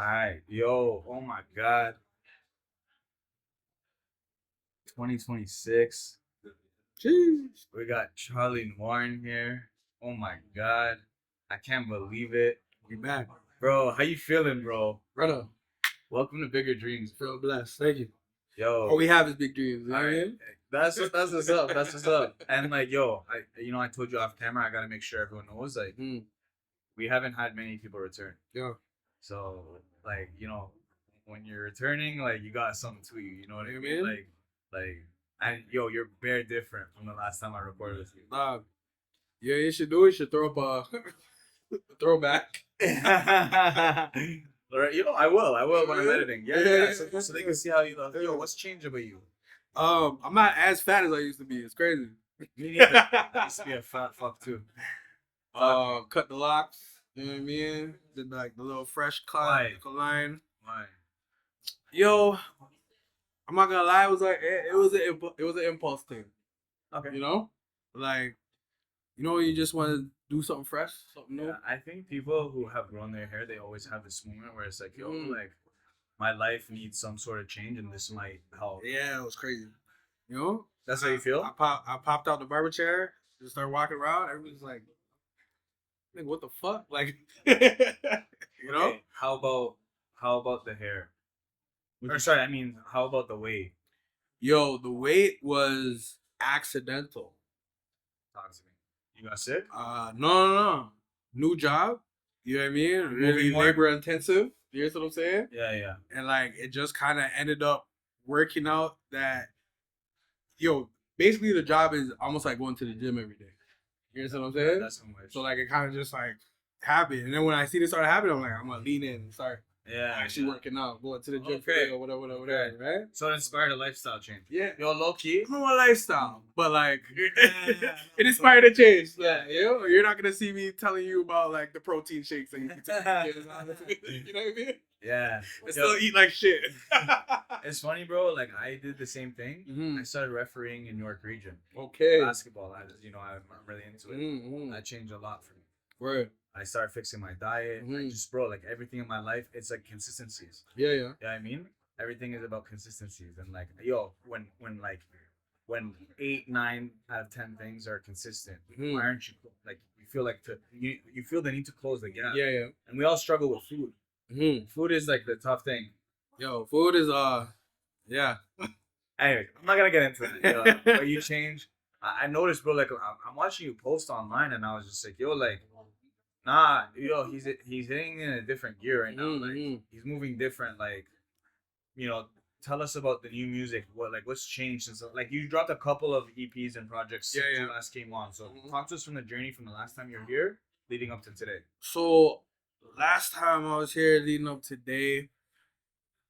All right, yo, oh my God, 2026. Jeez. We got Charlie Warren here. Oh my God, I can't believe it, We back. bro. How you feeling, bro? Brother, Welcome to Bigger Dreams, feel blessed. Thank you. All yo. we have is big dreams. You know All what I right, mean? that's what's up. That's what's up. And like, yo, I told you off camera. I gotta make sure everyone knows. Like, Mm. we haven't had many people return. Yeah. So, like, when you're returning, like, you got something to you. You know what I You know mean? what I mean? Like, and yo, you're very different from the last time I recorded with you. Yeah, you should do it. You should throw up a throwback. All right, I will when I'm editing. Yeah. So they can see how you look. Yo, Yeah. what's changed about you? I'm not as fat as I used to be. It's crazy. Me neither. I used to be a fat fuck too. Cut the locks. You know what I mean? Did like the little fresh cut, Why? like a line. Why? Yo, I'm not gonna lie. It was like it was an impulse thing. Okay. You know, like you just want to do something fresh, something new. Yeah, I think people who have grown their hair, they always have this moment where it's like, yo, Mm. like, my life needs some sort of change, and this might help. Yeah, it was crazy. You know, That's how you feel? I popped out the barber chair, just started walking around. Everybody's like, what the fuck? Like, you know? Okay, how about the hair? Or sorry, I mean, how about the weight? Yo, the weight was accidental. Talk to me. You got sick? No. New job. You know what I mean? Really Moving more? labor intensive. You know what I'm saying? Yeah. And like, it just kind of ended up working out that, basically the job is almost like going to the gym every day. You know what I'm saying? That's some wish. So like, it kind of just like happened. And then when I see this start happening, I'm like, I'm gonna lean in and start actually working out, going to the gym Okay. or whatever, right? So it inspired a lifestyle change. Yeah. Yo, low key. From my lifestyle, but like Yeah. it inspired a change. Yeah. You're not gonna see me telling you about like the protein shakes that you can take. You know what I mean? Yeah. I still eat like shit. It's funny, bro. Like, I did the same thing. Mhm. I started refereeing in York region. Okay. Basketball. I'm really into it. Mm-hmm. That changed a lot for me. Word. I started fixing my diet. I Mhm. just, bro, like, everything in my life, it's like consistencies. Yeah. You know what I mean? Everything is about consistencies. And like, yo, when 8, 9 out of 10 things are consistent, Mhm. why aren't you like, you feel like you feel the need to close the gap. Yeah. And we all struggle with food. Mm-hmm. Food is like the tough thing. Yo, food is yeah. Anyway, I'm not gonna get into that. But you change. I noticed, bro. Like, I'm watching you post online, and I was just like, yo, like, nah, he's hitting in a different gear right now. Like, Mhm. he's moving different. Like, tell us about the new music. What's changed since, like, you dropped a couple of EPs and projects since you last came on. So talk to us from the journey from the last time you're here, leading up to today. So last time I was here leading up today,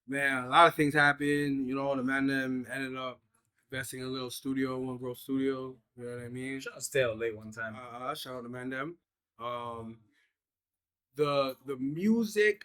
man, a lot of things happened. The man them ended up investing in a little studio, one girl studio. You know what I mean? Should stay out late one time. Shout out to man them. The music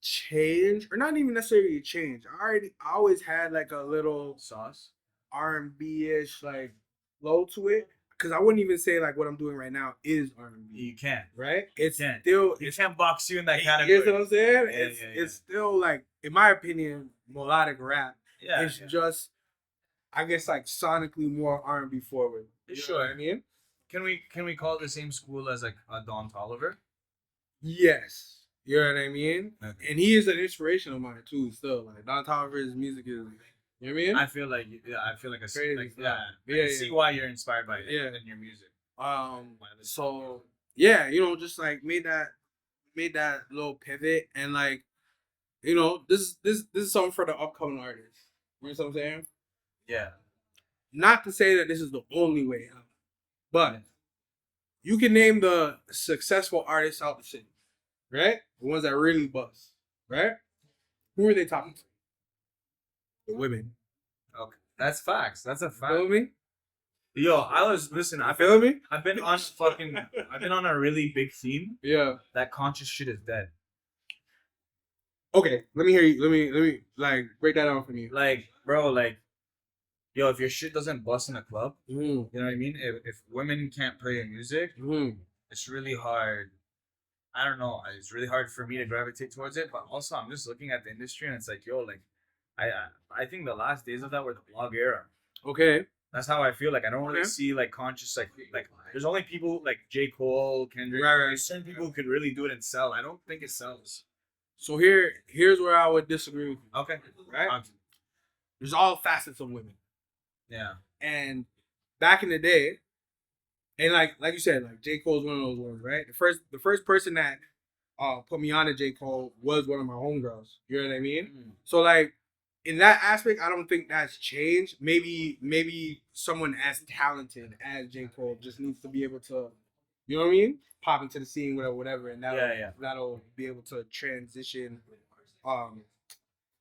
change, or not even necessarily change. I always had like a little Sauce. R&B ish like flow to it. Cause I wouldn't even say like what I'm doing right now is R&B. You can't. Right? It's can't. still You can't box you in that you category. know what I'm saying? Yeah, It's still like, in my opinion, melodic rap. Yeah. It's just, I guess, like sonically more R&B forward. You know Sure. what I mean? Can we call it the same school as like a Don Tolliver? Yes. You know what I mean? Okay. And he is an inspiration of mine too. Still, like Don Tolliver's music is, you know what I mean? I feel like a Crazy like, stuff. I can see why you're inspired by it in your music. So yeah, just like made that little pivot, and like, this is something for the upcoming artists. You know what I'm saying? Yeah. Not to say that this is the only way out, but you can name the successful artists out the city, right? The ones that really bust, right? Who are they talking to? The women. Okay. That's facts. That's a fact. Feel me? Yo, I Feel me? I've been on a really big theme. Yeah. That conscious shit is dead. Okay, let me hear you. Let me like break that down for me. Like, bro, like, yo, if your shit doesn't bust in a club, Mm-hmm. you know what I mean? If women can't play your music, Mm-hmm. it's really hard. I don't know. It's really hard for me to gravitate towards it. But also, I'm just looking at the industry, and it's like, yo, like, I think the last days of that were the blog era. Okay. That's how I feel. Like I don't really Okay. see like conscious like. There's only people like J. Cole, Kendrick. Right. There's certain people who could really do it and sell. I don't think it sells. So here's where I would disagree with you. Okay. Right. There's all facets of women, Yeah. and back in the day, and like you said, like J. Cole's one of those ones, right? The first person that put me on to J. Cole was one of my homegirls. You know what I mean? Mm. So like in that aspect, I don't think that's changed. Maybe someone as talented as J. Cole just needs to be able to, you know what I mean? Pop into the scene, whatever, and that'll be able to transition um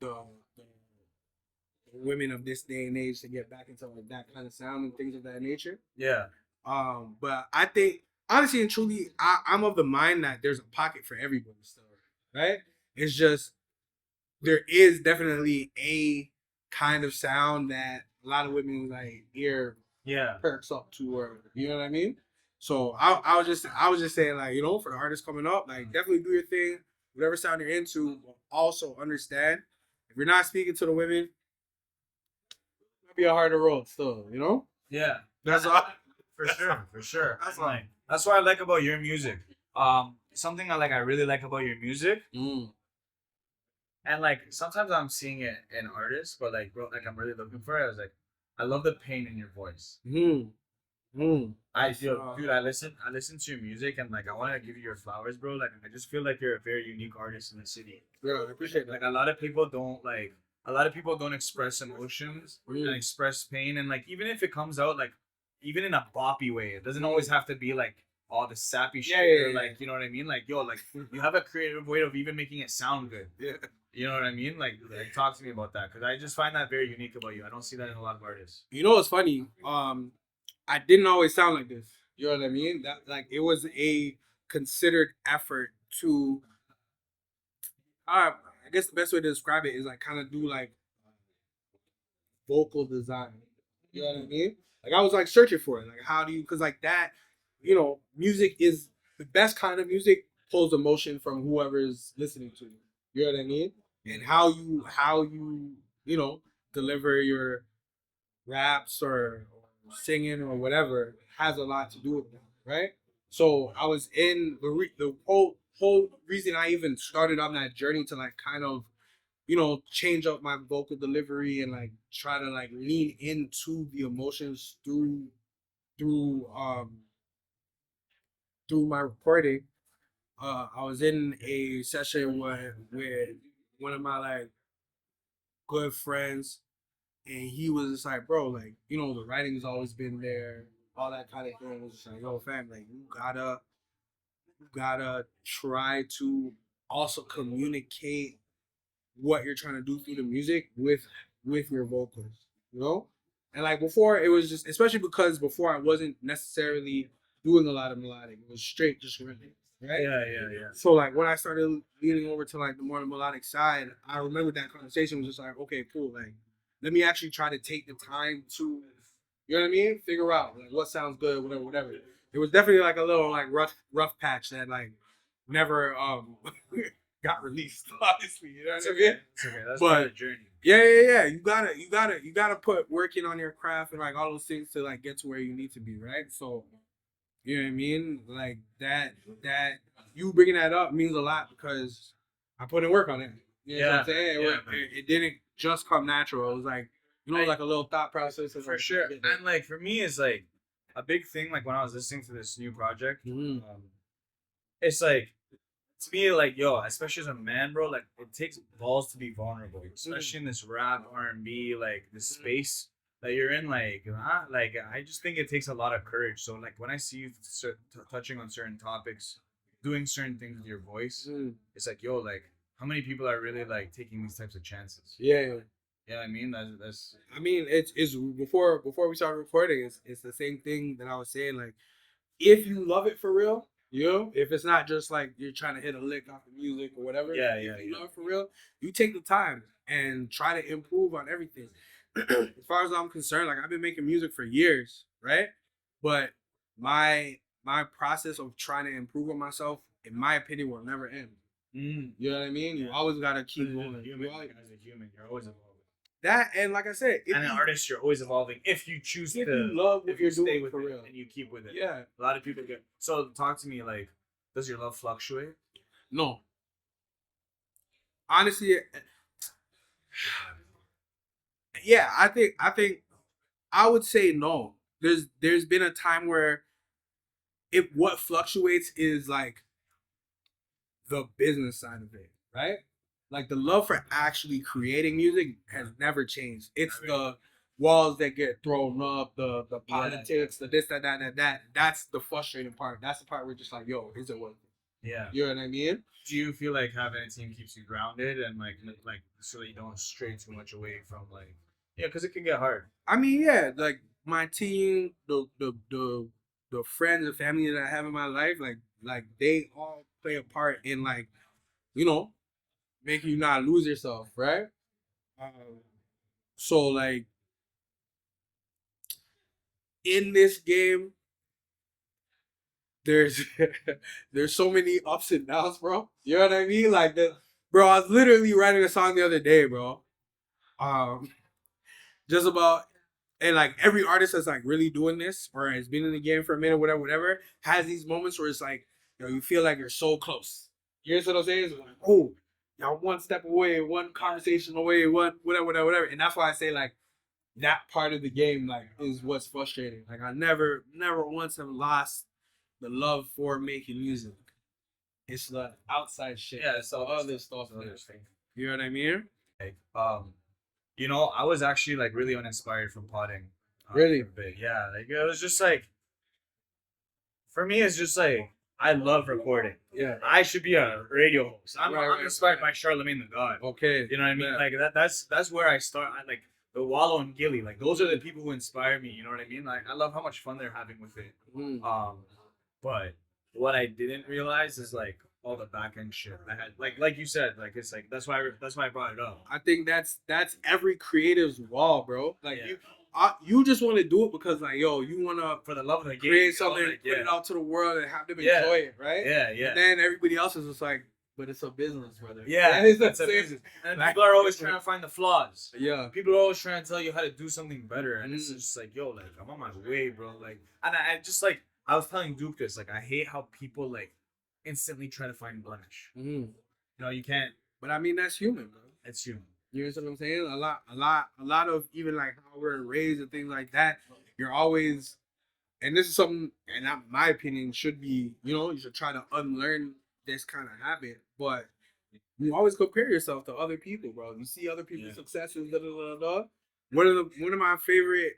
the, the women of this day and age to get back into like that kind of sound and things of that nature. Yeah. But I think honestly and truly, I'm of the mind that there's a pocket for everybody still, right? It's just there is definitely a kind of sound that a lot of women like ear perks up to, or you know what I mean. So I was just saying, like, you know, for the artists coming up, like definitely do your thing, whatever sound you're into. But also understand if you're not speaking to the women, it might be a harder road still, you know. Yeah. That's all. For sure. For sure. That's all. That's what I like about your music. Something I really like about your music. And like sometimes I'm seeing it in artists, but like bro, like I'm really looking for it. I was like, I love the pain in your voice. I feel, dude. I listen to your music, and like I want to give you your flowers, bro. Like I just feel like you're a very unique artist in the city. Yeah, I appreciate that. Like a lot of people don't express emotions and express pain, and like even if it comes out like even in a boppy way, it doesn't always have to be like all the sappy shit or like you know what I mean. Like yo, like you have a creative way of even making it sound good. Yeah. You know what I mean? Like talk to me about that because I just find that very unique about you. I don't see that in a lot of artists. You know what's funny? I didn't always sound like this. You know what I mean? That like it was a considered effort to. I guess the best way to describe it is like kind of do like vocal design. You know what I mean? Like I was like searching for it. Like how do you? Because like that, you know, music is the best kind of music pulls emotion from whoever is listening to you. You know what I mean? And how you you know deliver your raps or singing or whatever has a lot to do with that, right? So I was in the whole reason I even started on that journey to like kind of you know change up my vocal delivery and like try to like lean into the emotions through through my recording. I was in a session with one of my like good friends, and he was just like, bro, like, you know, the writing's always been there, all that kind of thing. It was just like, yo, fam, like, you gotta try to also communicate what you're trying to do through the music with your vocals, you know? And like before, it was just, especially because before I wasn't necessarily doing a lot of melodic. It was straight just rhythm, right? Yeah. So like when I started leaning over to like the more melodic side, I remember that conversation was just like, okay, cool, like let me actually try to take the time to, you know what I mean? Figure out like what sounds good, whatever. It was definitely like a little like rough patch that like never got released, obviously. You know what I mean? It's okay. That's part of the journey. Yeah. You gotta put working on your craft and like all those things to like get to where you need to be, right? So you know what I mean? Like that you bringing that up means a lot because I put in work on it. You know what I'm saying? It didn't just come natural. It was like, you know, like a little thought process. For like, sure. And like for me, it's like a big thing. Like when I was listening to this new project, it's like to me, like yo, especially as a man, bro, like it takes balls to be vulnerable, especially in this rap R&B like this space that you're in. Like I just think it takes a lot of courage. So like when I see you touching on certain topics, doing certain things with your voice, it's like yo, like how many people are really like taking these types of chances? Yeah. Yeah, I mean that's. I mean, it's before we started recording. It's the same thing that I was saying. Like, if you love it for real, you know, if it's not just like you're trying to hit a lick off the music or whatever. If you love it for real, you take the time and try to improve on everything. As far as I'm concerned, like I've been making music for years, right? But my process of trying to improve on myself in my opinion, will never end. You know what I mean? You always gotta keep going. As a human, you're always evolving. That, and like I said, And an artist, you're always evolving if you choose if to you love what if you're you stay doing with for it real. and you keep with it. Yeah. A lot of people get. So talk to me, like, does your love fluctuate? No. Honestly, yeah, I think I would say no. There's been a time where what fluctuates is like the business side of it, right? Like the love for actually creating music has never changed. It's the walls that get thrown up, the politics, the this, that. That's the frustrating part. That's the part where just like, yo, is it worth it? Yeah. You know what I mean? Do you feel like having a team keeps you grounded and like so that you don't stray too much away from like because it can get hard. I mean, yeah, like my team, the friends and family that I have in my life, like they all play a part in like, you know, making you not lose yourself, right? So like in this game, there's there's so many ups and downs, bro. You know what I mean? Like bro, I was literally writing a song the other day, bro. Just about, and like every artist that's like really doing this or has been in the game for a minute, whatever, has these moments where it's like, you feel like you're so close. You know what I'm saying? It's like, oh, y'all one step away, one conversation away, one whatever. And that's why I say like that part of the game like is what's frustrating. Like I never once have lost the love for making music. It's the outside shit. Yeah, it's all other stuff. You know what I mean? Like, I was actually like really uninspired from potting. Really? For a bit. Yeah, like it was just like, for me, it's just like I love recording. Yeah. I should be a radio host. I'm Right. inspired by Charlemagne the God. Okay. You know what I mean? Yeah. Like that's where I start. I like the Wallow and Gilly. Like those are the people who inspire me. You know what I mean? Like I love how much fun they're having with it. But what I didn't realize is like all the back end shit. I had like you said, like it's like that's why I brought it up. I think that's every creative's wall, bro. Like Yeah. you just want to do it because like you want to For the love of the game, create something, like, put it out to the world, and have them enjoy Yeah. it, right? Yeah, yeah. And then everybody else is just like, but it's a business, brother. Yeah, it's it's a business. And people are always trying to find the flaws. Yeah. People are always trying to tell you how to do something better, and it's just like, yo, like I'm on my way, bro. Like, and I just like I was telling Duke this, like I hate how people like instantly try to find blemish. You know, you can't. But I mean, that's human, bro. It's human. You know what I'm saying? A lot of even like how we're raised and things like that. You're always, and this is something, and in my opinion, should be, you should try to unlearn this kind of habit. But you always compare yourself to other people, bro. You see other people's successes, One of my favorite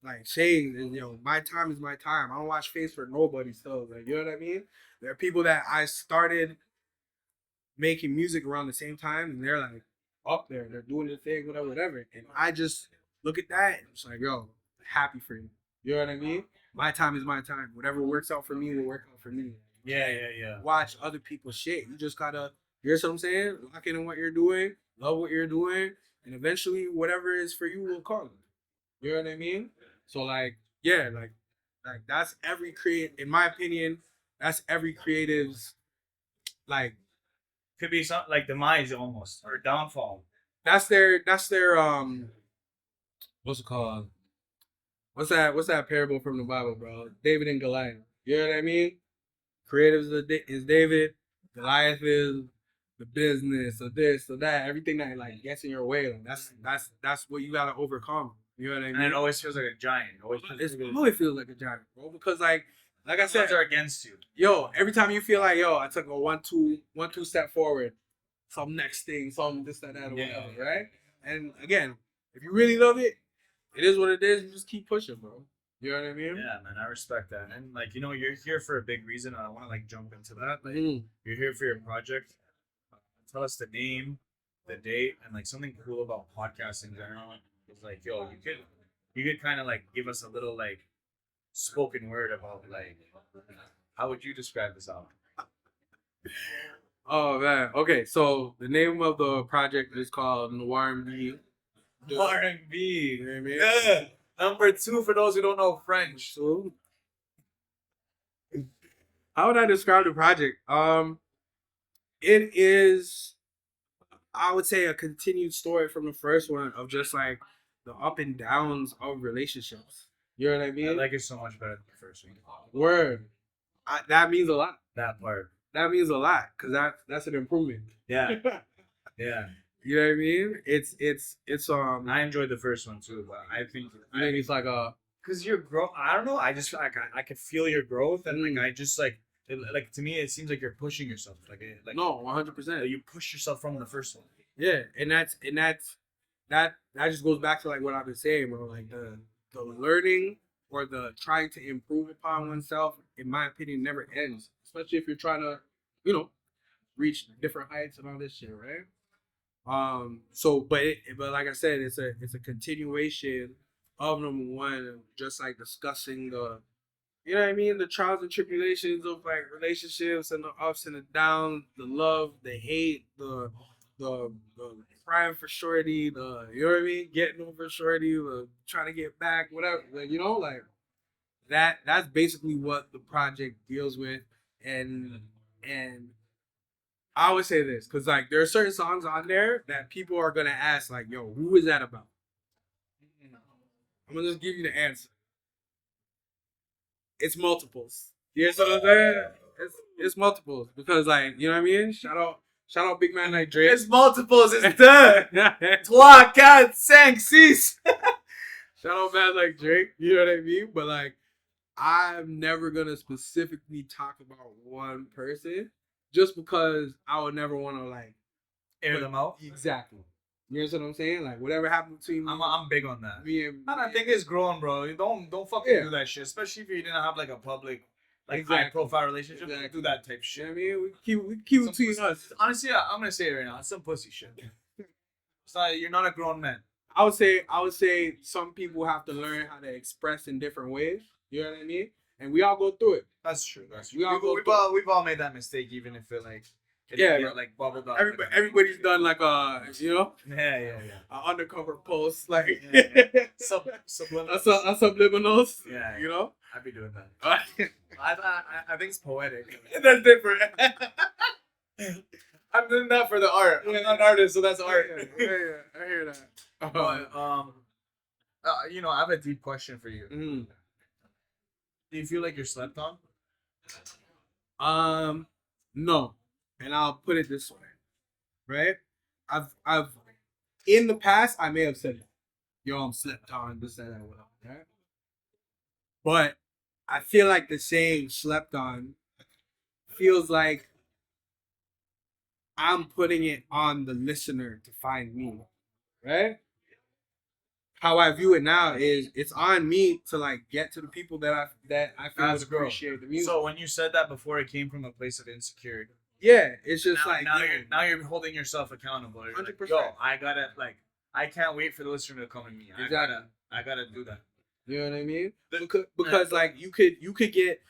like sayings is, my time is my time. I don't watch face for nobody still. Like, you know what I mean? There are people that I started making music around the same time, and they're like up there, they're doing their thing, whatever. And I just look at that and it's like, yo, happy for you. You know what I mean? My time is my time. Whatever works out for me will work out for me. Yeah. Watch other people's shit. You just gotta, you know what I'm saying? Lock in on what you're doing, love what you're doing, and eventually whatever is for you will come. You know what I mean? So like, yeah, like that's every in my opinion, that's every creative's like, Could be something like demise almost or downfall. that's their what's it called? What's that parable from the Bible, bro? David and Goliath. You know what I mean? Creatives is David, Goliath is the business or this or that, everything that like gets in your way. Like, that's what you gotta overcome. You know what I mean? And it always feels like a giant. It always feels like a giant, bro. Because like I said, are against you. Yo, every time you feel like, I took a one two step forward, some next thing, some this, that, or whatever, right? And again, if you really love it, it is what it is. You just keep pushing, bro. You know what I mean? Yeah, man, I respect that. And like, you're here for a big reason. I want to like jump into that. Like, you're here for your project. Tell us the name, the date, and like something cool about podcasting in general. It's like, yo, you could kind of like give us a little like spoken word about like how would you describe this album? Oh man. Okay, so the name of the project is called Noiir&B. R&B. You know what I mean? Yeah. Number 2 for those who don't know French. So How would I describe the project? It is, I would say, a continued story from the first one of just like the up and downs of relationships. You know what I I mean? like it so much better than the first one. Word. That means a lot. That part. That means a lot because that's an improvement. Yeah. Yeah. You know what I mean? It's I enjoyed the first one too, but I think it's like a because you're grow. I don't know. I just like I could feel your growth, and like I just like like to me, it seems like you're pushing yourself. Like no 100%. you push yourself from the first one. Yeah, and that just goes back to like what I've been saying, bro. Like the learning or the trying to improve upon oneself, in my opinion, never ends. Especially if you're trying to, you know, reach different heights and all this shit, right? So but like I said, it's a continuation of number one, just like discussing the, you know what I mean, the trials and tribulations of like relationships and the ups and the downs, the love, the hate, the crying for shorty, the, you know what I mean, getting over shorty, the trying to get back, whatever, like, you know, like that's basically what the project deals with. And I always say this because like there are certain songs on there that people are gonna ask like, "Yo, who is that about?" I'm gonna just give you the answer. It's multiples. You know what I'm saying? It's multiples because like, you know what I mean. Shout out, big man like Drake. It's multiples. It's deux, trois, quatre, cinq, six. Shout out man like Drake. You know what I mean? But like, I'm never gonna specifically talk about one person just because I would never want to like Air them out. Exactly. You know what I'm saying? Like whatever happened between I'm big on that. me and I think it's growing, bro. You don't fucking do that shit, especially if you didn't have like a public, like high profile relationship. Don't do that type shit. You know what I mean? We keep it between us. Honestly, I'm gonna say it right now. It's some pussy shit. It's not. You're not a grown man. I would say some people have to learn how to express in different ways. You know what I mean? And we all go through it. That's true. We've all made that mistake, even if it like. Like bubbled up. Everybody's done like you know, yeah. An undercover post like subliminals. Yeah, you know, I'd be doing that. I think it's poetic. That's different. I'm doing that for the art. I'm not an artist, so that's art. Yeah, I hear that. But you know, I have a deep question for you. Mm. Do you feel like you're slept on? No. And I'll put it this way, right? I've in the past I may have said, "Yo, I'm slept on," this, that, and whatever, right? But I feel like the saying "slept on" feels like I'm putting it on the listener to find me, right? How I view it now is it's on me to like get to the people that I feel would appreciate the music. So when you said that before, it came from a place of insecurity. Yeah, it's just like now you're holding yourself accountable. 100%. Like, yo, I gotta like I can't wait for the listener to come to me. Exactly. I gotta do that. You know what I mean? Because like you could get,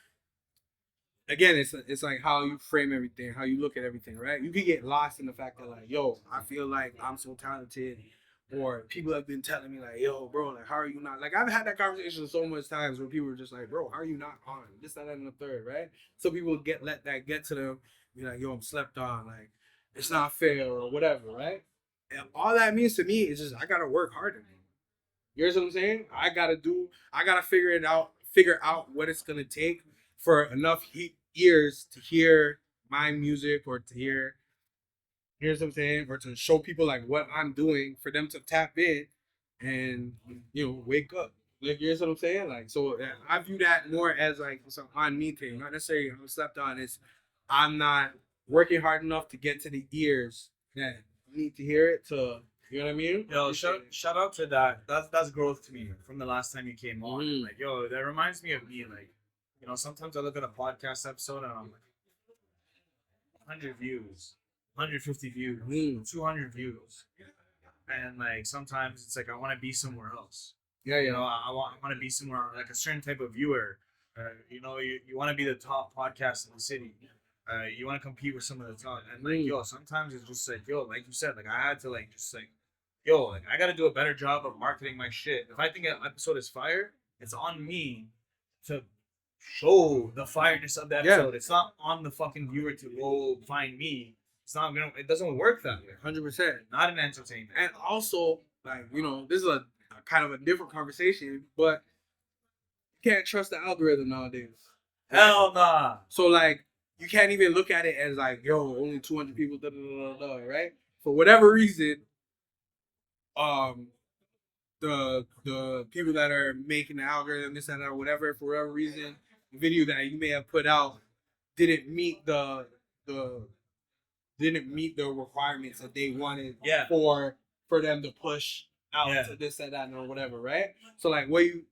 again, it's like how you frame everything, how you look at everything, right? You could get lost in the fact that like, yo, I feel like I'm so talented, or people have been telling me like, yo, bro, like how are you not? Like I've had that conversation so much times where people are just like, bro, how are you not on this, that, and the third, right? So people let that get to them. Be like, yo, I'm slept on, like it's not fair or whatever, right? And all that means to me is just I gotta work harder. You know what I'm saying? I gotta figure out what it's gonna take for enough ears to hear my music or to hear, you know what I'm saying, or to show people like what I'm doing for them to tap in and, you know, wake up. Like, you know what I'm saying? Like, so I view that more as like some on me thing, not necessarily I'm slept on. It's I'm not working hard enough to get to the ears that need to hear it to, you know what I mean? Yo, shout out to that. That's growth to me from the last time you came on. Mm-hmm. Like, yo, that reminds me of me. Like, you know, sometimes I look at a podcast episode and I'm like, 100 views, 150 views, 200 views, and like sometimes it's like I want to be somewhere else. Yeah. You know, I want to be somewhere like a certain type of viewer. You know, you want to be the top podcast in the city. You want to compete with some of the top, and like, yo, sometimes it's just like, yo, like you said, like I had to like just like, yo, like I got to do a better job of marketing my shit. If I think an episode is fire, it's on me to show the fireness of the episode. It's not on the fucking viewer to go find me. It's not gonna. It doesn't work that way. 100%. Not an entertainment. And also, like, you know, this is a kind of a different conversation, but you can't trust the algorithm nowadays. Hell nah. So like, you can't even look at it as like, yo, only 200 people, right? For whatever reason, the people that are making the algorithm, this and that, whatever, for whatever reason, the video that you may have put out didn't meet the requirements that they wanted for them to push out to this and that or whatever, right? So like, where you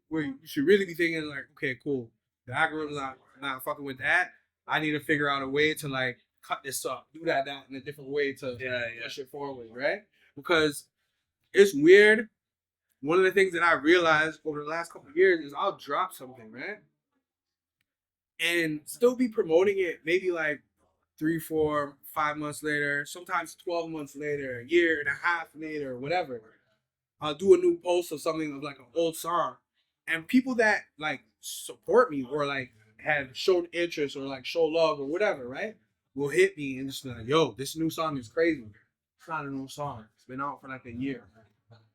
should really be thinking is like, okay, cool, the algorithm's not fucking with that. I need to figure out a way to like cut this up, do that in a different way to push it forward, right? Because it's weird. One of the things that I realized over the last couple of years is I'll drop something, right? And still be promoting it maybe like 3, 4, 5 months later, sometimes 12 months later, a year and a half later, whatever. I'll do a new post of something of like an old song. And people that like support me or like have shown interest or like show love or whatever, right? Will hit me and just be like, yo, this new song is crazy. It's not a new song. It's been out for like a year.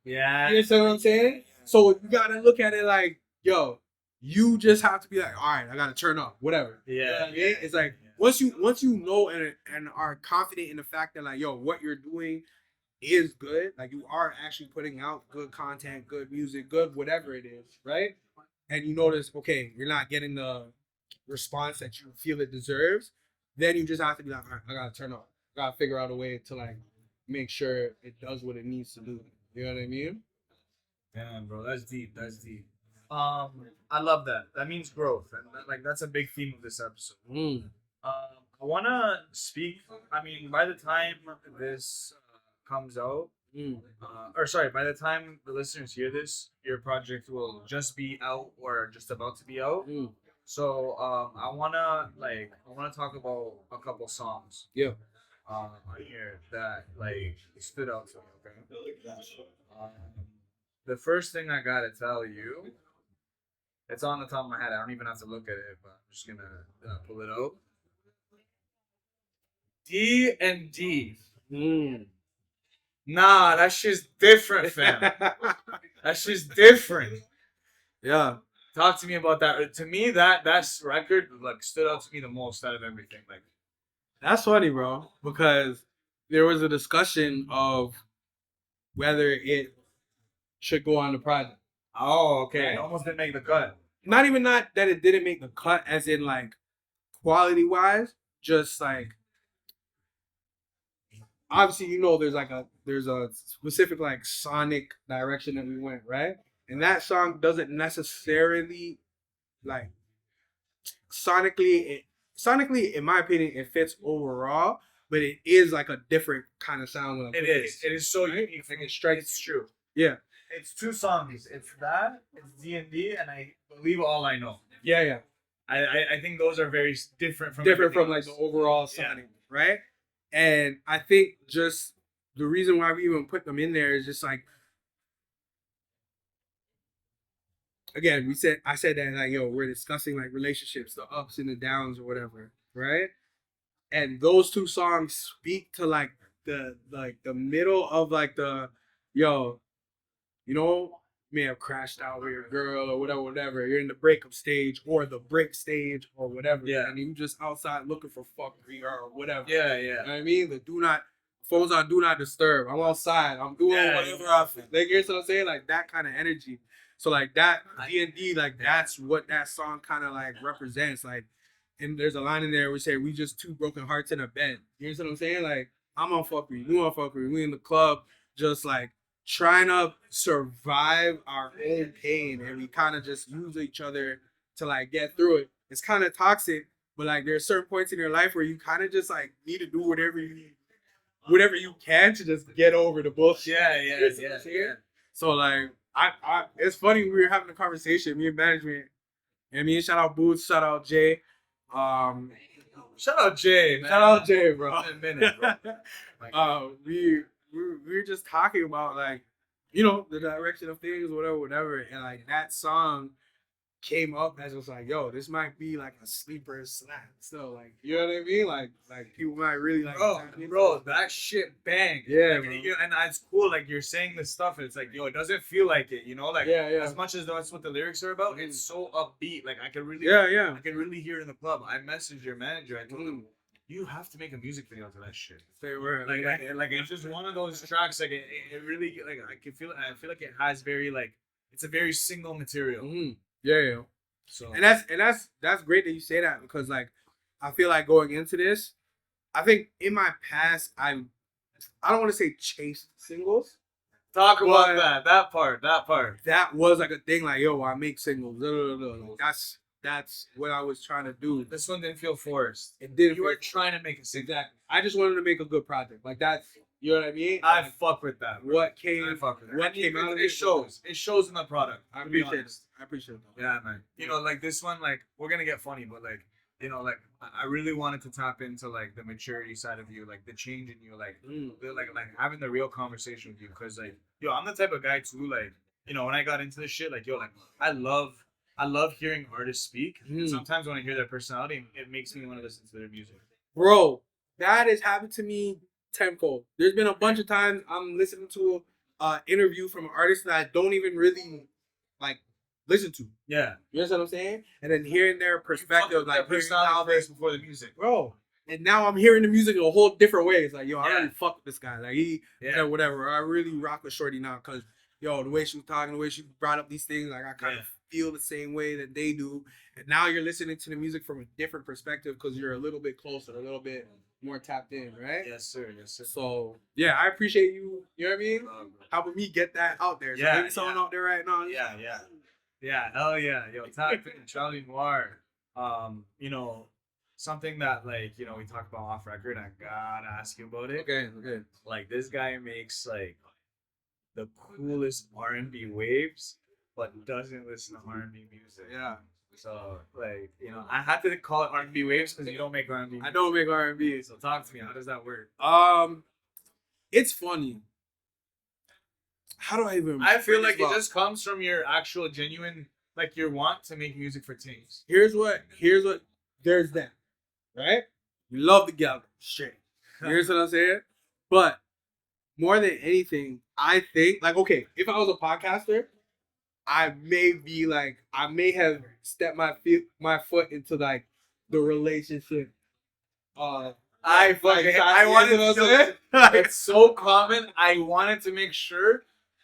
Yeah. You know what I'm saying? So you gotta look at it like, yo, you just have to be like, all right, I gotta turn up, whatever. Yeah. You know what I mean? It's like once you know and are confident in the fact that like, yo, what you're doing is good, like you are actually putting out good content, good music, good whatever it is, right? And you notice, okay, you're not getting the response that you feel it deserves, then you just have to be like, all right, I gotta turn up. I gotta figure out a way to like make sure it does what it needs to do. You know what I mean? Damn, bro, that's deep. That's deep. I love that. That means growth, and like that's a big theme of this episode. I wanna speak. I mean, by the time this comes out, by the time the listeners hear this, your project will just be out or just about to be out. So I wanna talk about a couple songs. Yeah. On here that like stood out to me. Okay. The first thing I gotta tell you, it's on the top of my head. I don't even have to look at it, but I'm just gonna pull it out. D&D. Nah, that shit's different, fam. That shit's different. Yeah. Talk to me about that. To me, that's record like stood out to me the most out of everything. Like, that's funny, bro, because there was a discussion of whether it should go on the project. Oh, okay. Right? It almost didn't make the cut. Not even that it didn't make the cut, as in like quality wise, just like obviously, you know, there's a specific like sonic direction that we went, right? And that song doesn't necessarily like sonically, in my opinion, it fits overall, but it is like a different kind of sound. It is. It is so unique. Like it strikes. It's true. Yeah. It's two songs. It's that. It's D&D, and I believe All I Know. Yeah, yeah. I think those are very different from like the overall sonic, right? And I think just the reason why we even put them in there is just like, again, I said that like, yo, we're discussing like relationships, the ups and the downs or whatever, right? And those two songs speak to like the middle of like the, yo, you know, may have crashed out with your girl or whatever. You're in the breakup stage or the break stage or whatever. Yeah. And you just outside looking for fuckery or whatever. Yeah, yeah. You know what I mean? The phone's on do not disturb. I'm outside. I'm doing whatever I feel. Like, you know what I'm saying? Like that kind of energy. So like that D&D, like that's what that song kind of like represents. Like, and there's a line in there we say we just two broken hearts in a bed. You know what I'm saying? Like, I'm on fuckery, you on fuckery, we in the club, just like trying to survive our own pain, and we kind of just use each other to like get through it. It's kind of toxic, but like there's certain points in your life where you kind of just like need to do whatever you can to just get over the bullshit. Yeah. So like I it's funny, we were having a conversation, me and management, and me and shout out Boots, shout out Jay. Shout out Jay, man. Shout out Jay, bro. In a minute, bro. We were just talking about like, you know, the direction of things, whatever, and like that song came up as was like, yo, this might be like a sleeper slap. So like, you know what I mean? Like people might really like. Bro, that shit bang. Yeah, like, and it's cool. Like you're saying this stuff, and it's like, yo, it doesn't feel like it. You know, like as much as that's what the lyrics are about, it's so upbeat. Like I can really, I can really hear it in the club. I messaged your manager. I told him, you have to make a music video to that shit. Like it's just one of those tracks. Like it really like I can feel. I feel like it has very like it's a very single material. Yeah. So and that's great that you say that because like I feel like going into this, I think in my past I don't want to say chased singles. Talk about that part. That was like a thing. Like yo, I make singles. Like, that's what I was trying to do. This one didn't feel forced. It didn't. You were trying to make a single. Exactly. I just wanted to make a good project. Like that's, you know what I mean? I fuck with that. Bro. What came out of it shows. It shows in the product. I appreciate it. I appreciate it. Yeah, man. You know, like this one, like we're gonna get funny, but like, you know, like I really wanted to tap into like the maturity side of you, like the change in you, like like having the real conversation with you, because like, yo, I'm the type of guy too, like, you know, when I got into this shit, like, yo, like I love hearing artists speak. And sometimes when I hear their personality, it makes me want to listen to their music. Bro, that has happened to me tenfold. There's been a bunch of times I'm listening to an interview from an artist that I don't even really like listen to. Yeah. You understand what I'm saying? And then hearing their perspective, like personality first before the music. Bro. And now I'm hearing the music in a whole different way. It's like, yo, I really fuck with this guy. Like he, whatever. I really rock with Shorty now because, yo, the way she was talking, the way she brought up these things, like I kind of feel the same way that they do. And now you're listening to the music from a different perspective because you're a little bit closer, a little bit more tapped in, right? Yes, sir. So yeah, I appreciate you. You know what I mean? Helping me get that out there. So maybe someone out there right now. Yeah, hell yeah. Yo, tap in Charlie Noir. You know, something that like, you know, we talked about off record, I gotta ask you about it. Okay. Like this guy makes like the coolest R&B waves, but doesn't listen to R&B music. Yeah. So like, you know, I had to call it R&B waves because you don't make R&B music. I don't make R&B. So talk to me. How does that work? It's funny. How do I even? I feel like it just comes from your actual genuine, like your want to make music for teens. Here's what. There's that, right? We love the gather. Shit. Here's what I'm saying. But more than anything, I think like, okay, if I was a podcaster, I may have stepped my foot into like the relationship. It's so common. I wanted to make sure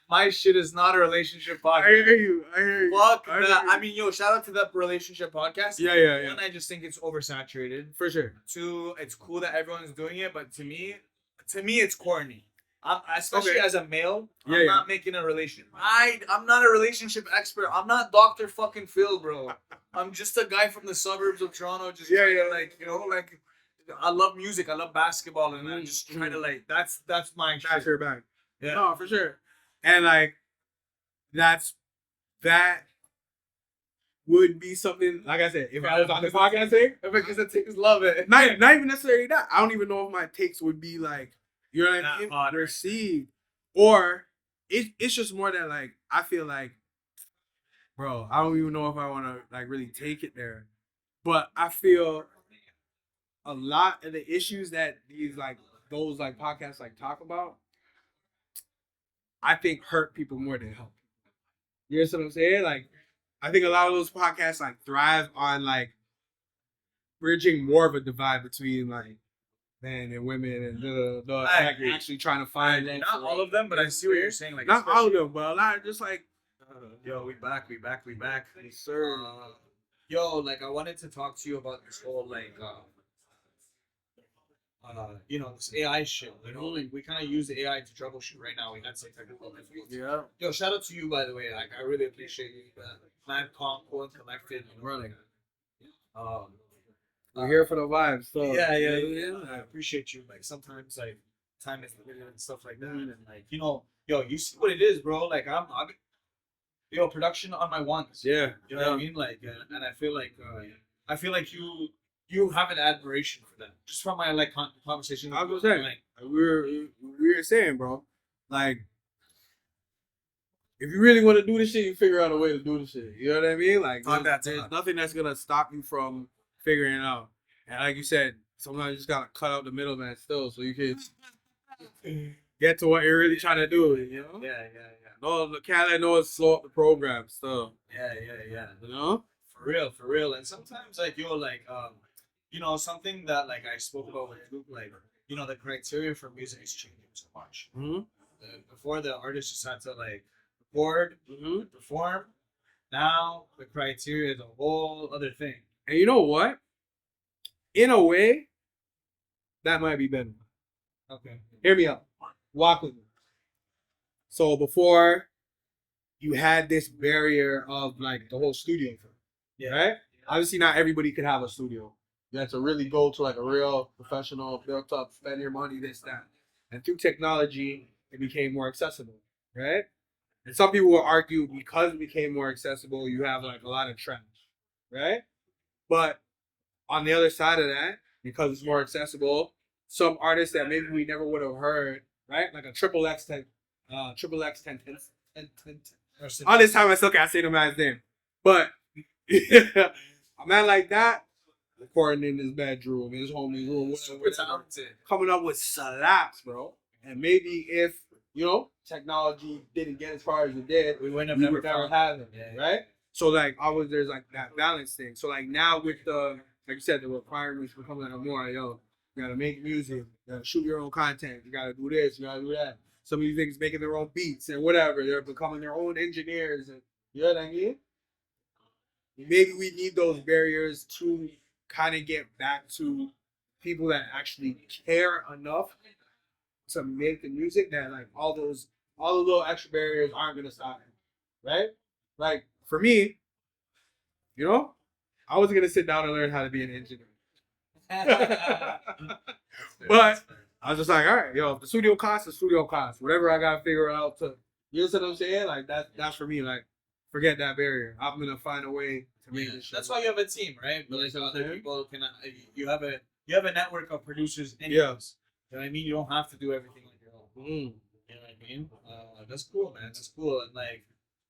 my shit is not a relationship podcast. I hear you. Fuck that. I mean, yo, shout out to that relationship podcast. Yeah. One, I just think it's oversaturated. For sure. Two, it's cool that everyone's doing it, but to me, it's corny. Especially as a male, I'm not making a relationship. I'm not a relationship expert. I'm not Dr. fucking Phil, bro. I'm just a guy from the suburbs of Toronto. Just like, you know, like I love music. I love basketball, and I'm just trying to like that's my shit. That's your bag. Yeah. No, for sure. And like that would be something, like I said, if I was on the podcast thing, because the takes love it. Not even necessarily that. I don't even know if my takes would be like, you know what I mean? Received. Or it's just more that like I feel like, bro, I don't even know if I want to like really take it there. But I feel a lot of the issues that those podcasts like talk about, I think hurt people more than help. You know what I'm saying? Like, I think a lot of those podcasts like thrive on like bridging more of a divide between like men and women and the actually trying to find not all of them, but I see what you're saying. Like not all of them, but a lot of just like yo, we back. Yes, sir. Yo, like I wanted to talk to you about this whole like you know, this AI shit. You know, like we kind of use the AI to troubleshoot right now. We had some technical difficulties. Yeah. Yo, shout out to you, by the way. Like I really appreciate you. Man, calm, cool, and collected. You know, like, we're here for the vibes. So yeah. I appreciate you. Like sometimes like time is limited and stuff like that, and like you know, yo, you see what it is, bro. Like I'm yo, production on my ones. Yeah. You know what I mean? Like, and I feel like you have an admiration for them just from my like conversation. I was saying, like, we were saying, bro, like if you really want to do this shit, you figure out a way to do the shit. You know what I mean? Like, there's nothing that's gonna stop you from figuring it out. And like you said, sometimes you just gotta cut out the middleman still, so you can get to what you're really trying to do. You know? Yeah. No, can't let no one slow up the program still. Yeah. You know? For real. And sometimes like you know, something that like I spoke about with Luke, like, you know, the criteria for music is changing so much. Mm-hmm. Before the artist just had to like record, perform. Now the criteria is a whole other thing. And you know what? In a way, that might be better. Okay. Hear me out. Walk with me. So before, you had this barrier of like the whole studio thing. Yeah. Right? Obviously, not everybody could have a studio. You have to really go to like a real professional, built up, spend your money, this, that. And through technology, it became more accessible, right? And some people will argue because it became more accessible, you have like a lot of trash, right? But on the other side of that, because it's more accessible, some artists that maybe we never would have heard, right? Like a triple X 10. All this time I still can't say the man's name. But a man like that, recording in his bedroom, his homie's room, Super talented. coming up with slaps, bro. And maybe if, you know, technology didn't get as far as it did, We wouldn't have we never would never found have it, Yeah. right? So like always there's like that balance thing. So like now with the, like you said, the requirements become like more like, yo, you gotta make music, you gotta shoot your own content, you gotta do this, you gotta do that. Some of these niggas making their own beats and whatever, they're becoming their own engineers, and you know what I mean? Maybe we need those barriers to kind of get back to people that actually care enough to make the music that like all the little extra barriers aren't gonna stop it, right? Like for me, you know, I was gonna sit down and learn how to be an engineer. But I was just like, all right, yo, if the studio costs, the studio costs. Whatever I gotta figure out to, you know what I'm saying? Like that's for me. Like, forget that barrier. I'm gonna find a way to make this shit. That's why you have a team, right? But like other people can, you have a network of producers. Anyways. Yeah. You know what I mean? You don't have to do everything on your own. You know what I mean? That's cool, man. That's cool. And like,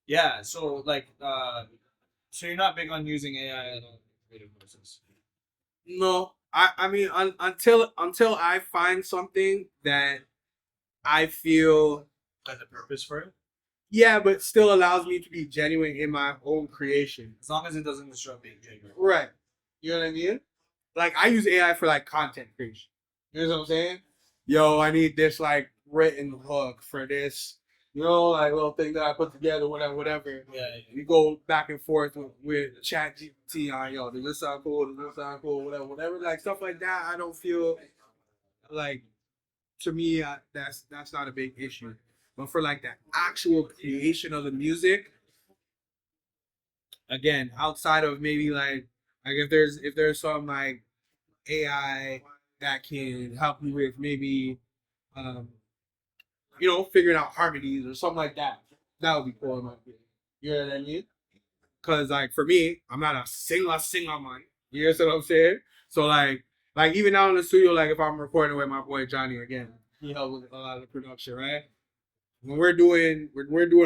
yeah. So like, so you're not big on using AI at all in the creative process. No, I mean until I find something that I feel, Has a purpose for it, yeah, but still allows me to be genuine in my own creation. as long as it doesn't disrupt being genuine. Right. You know what I mean? Like I use AI for like content creation. You know what I'm saying? Yo, I need this like written hook for this, you know, like little thing that I put together, whatever. Yeah. We go back and forth with Chat GPT on, yo, does this sound cool? Does this sound cool? Whatever, like stuff like that. I don't feel like, to me, that's not a big issue. But for like the actual creation of the music, again, outside of maybe like if there's some like AI that can help me with maybe you know, figuring out harmonies or something like that. That would be cool in my opinion. You know what I mean? Cause like for me, I'm not a singer man. You know what I'm saying? So like even out in the studio, like if I'm recording with my boy Johnny again, he helped with a lot of the production, right? When we're doing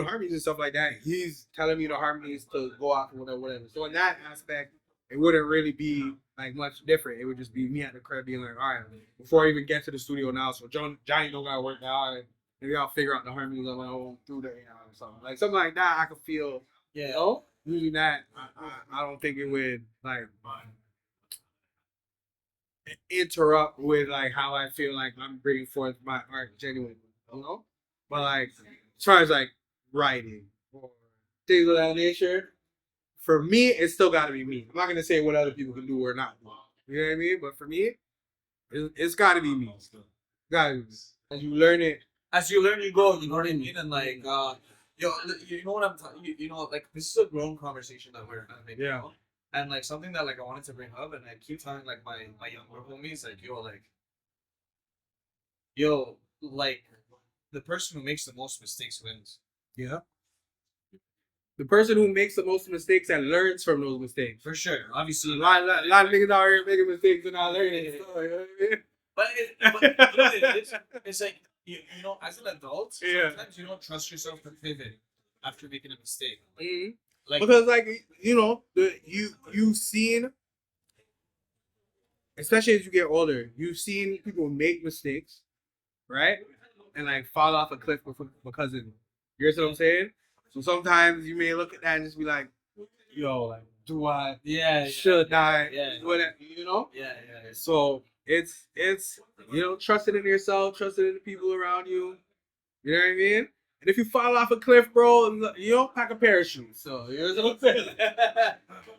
harmonies and stuff like that, he's telling me the harmonies to go off or whatever. So in that aspect, it wouldn't really be like much different. It would just be me at the crib being like, all right, before I even get to the studio now, so Johnny don't gotta work now, and maybe I'll figure out the harmonies on my own through the AI or something. Like something like that, I could feel. Yeah. You know? Using that, I don't think it would like interrupt with like how I feel like I'm bringing forth my art genuinely. You know? But like as far as like writing or things of that nature, for me, it's still got to be me. I'm not gonna say what other people can do or not do. You know what I mean? But for me, it's got to be me. Still, got to be me. As you learn it, you go. You know what I mean? And like, yo, you know what I'm talking. You know, like this is a grown conversation that we're having. Yeah. You know? And like something that like I wanted to bring up, and I keep telling like my younger homies, like yo, like the person who makes the most mistakes wins. yeah. The person who makes the most mistakes and learns from those mistakes. For sure. Obviously, A lot of niggas out here making mistakes and not learning. You know what I mean? but it's like you know, as an adult, Yeah. sometimes you don't trust yourself to pivot. after making a mistake. Mm-hmm. Like, because like you know you've seen, especially as you get older, you've seen people make mistakes, right? And like fall off a cliff because of it. You know what I'm saying? So sometimes you may look at that and just be like, yo, like, do I should I whatever, you know? yeah. So it's you know, trusting in yourself, trusting in the people around you. You know what I mean? And if you fall off a cliff, bro, you know, pack a parachute. So you know what I'm saying?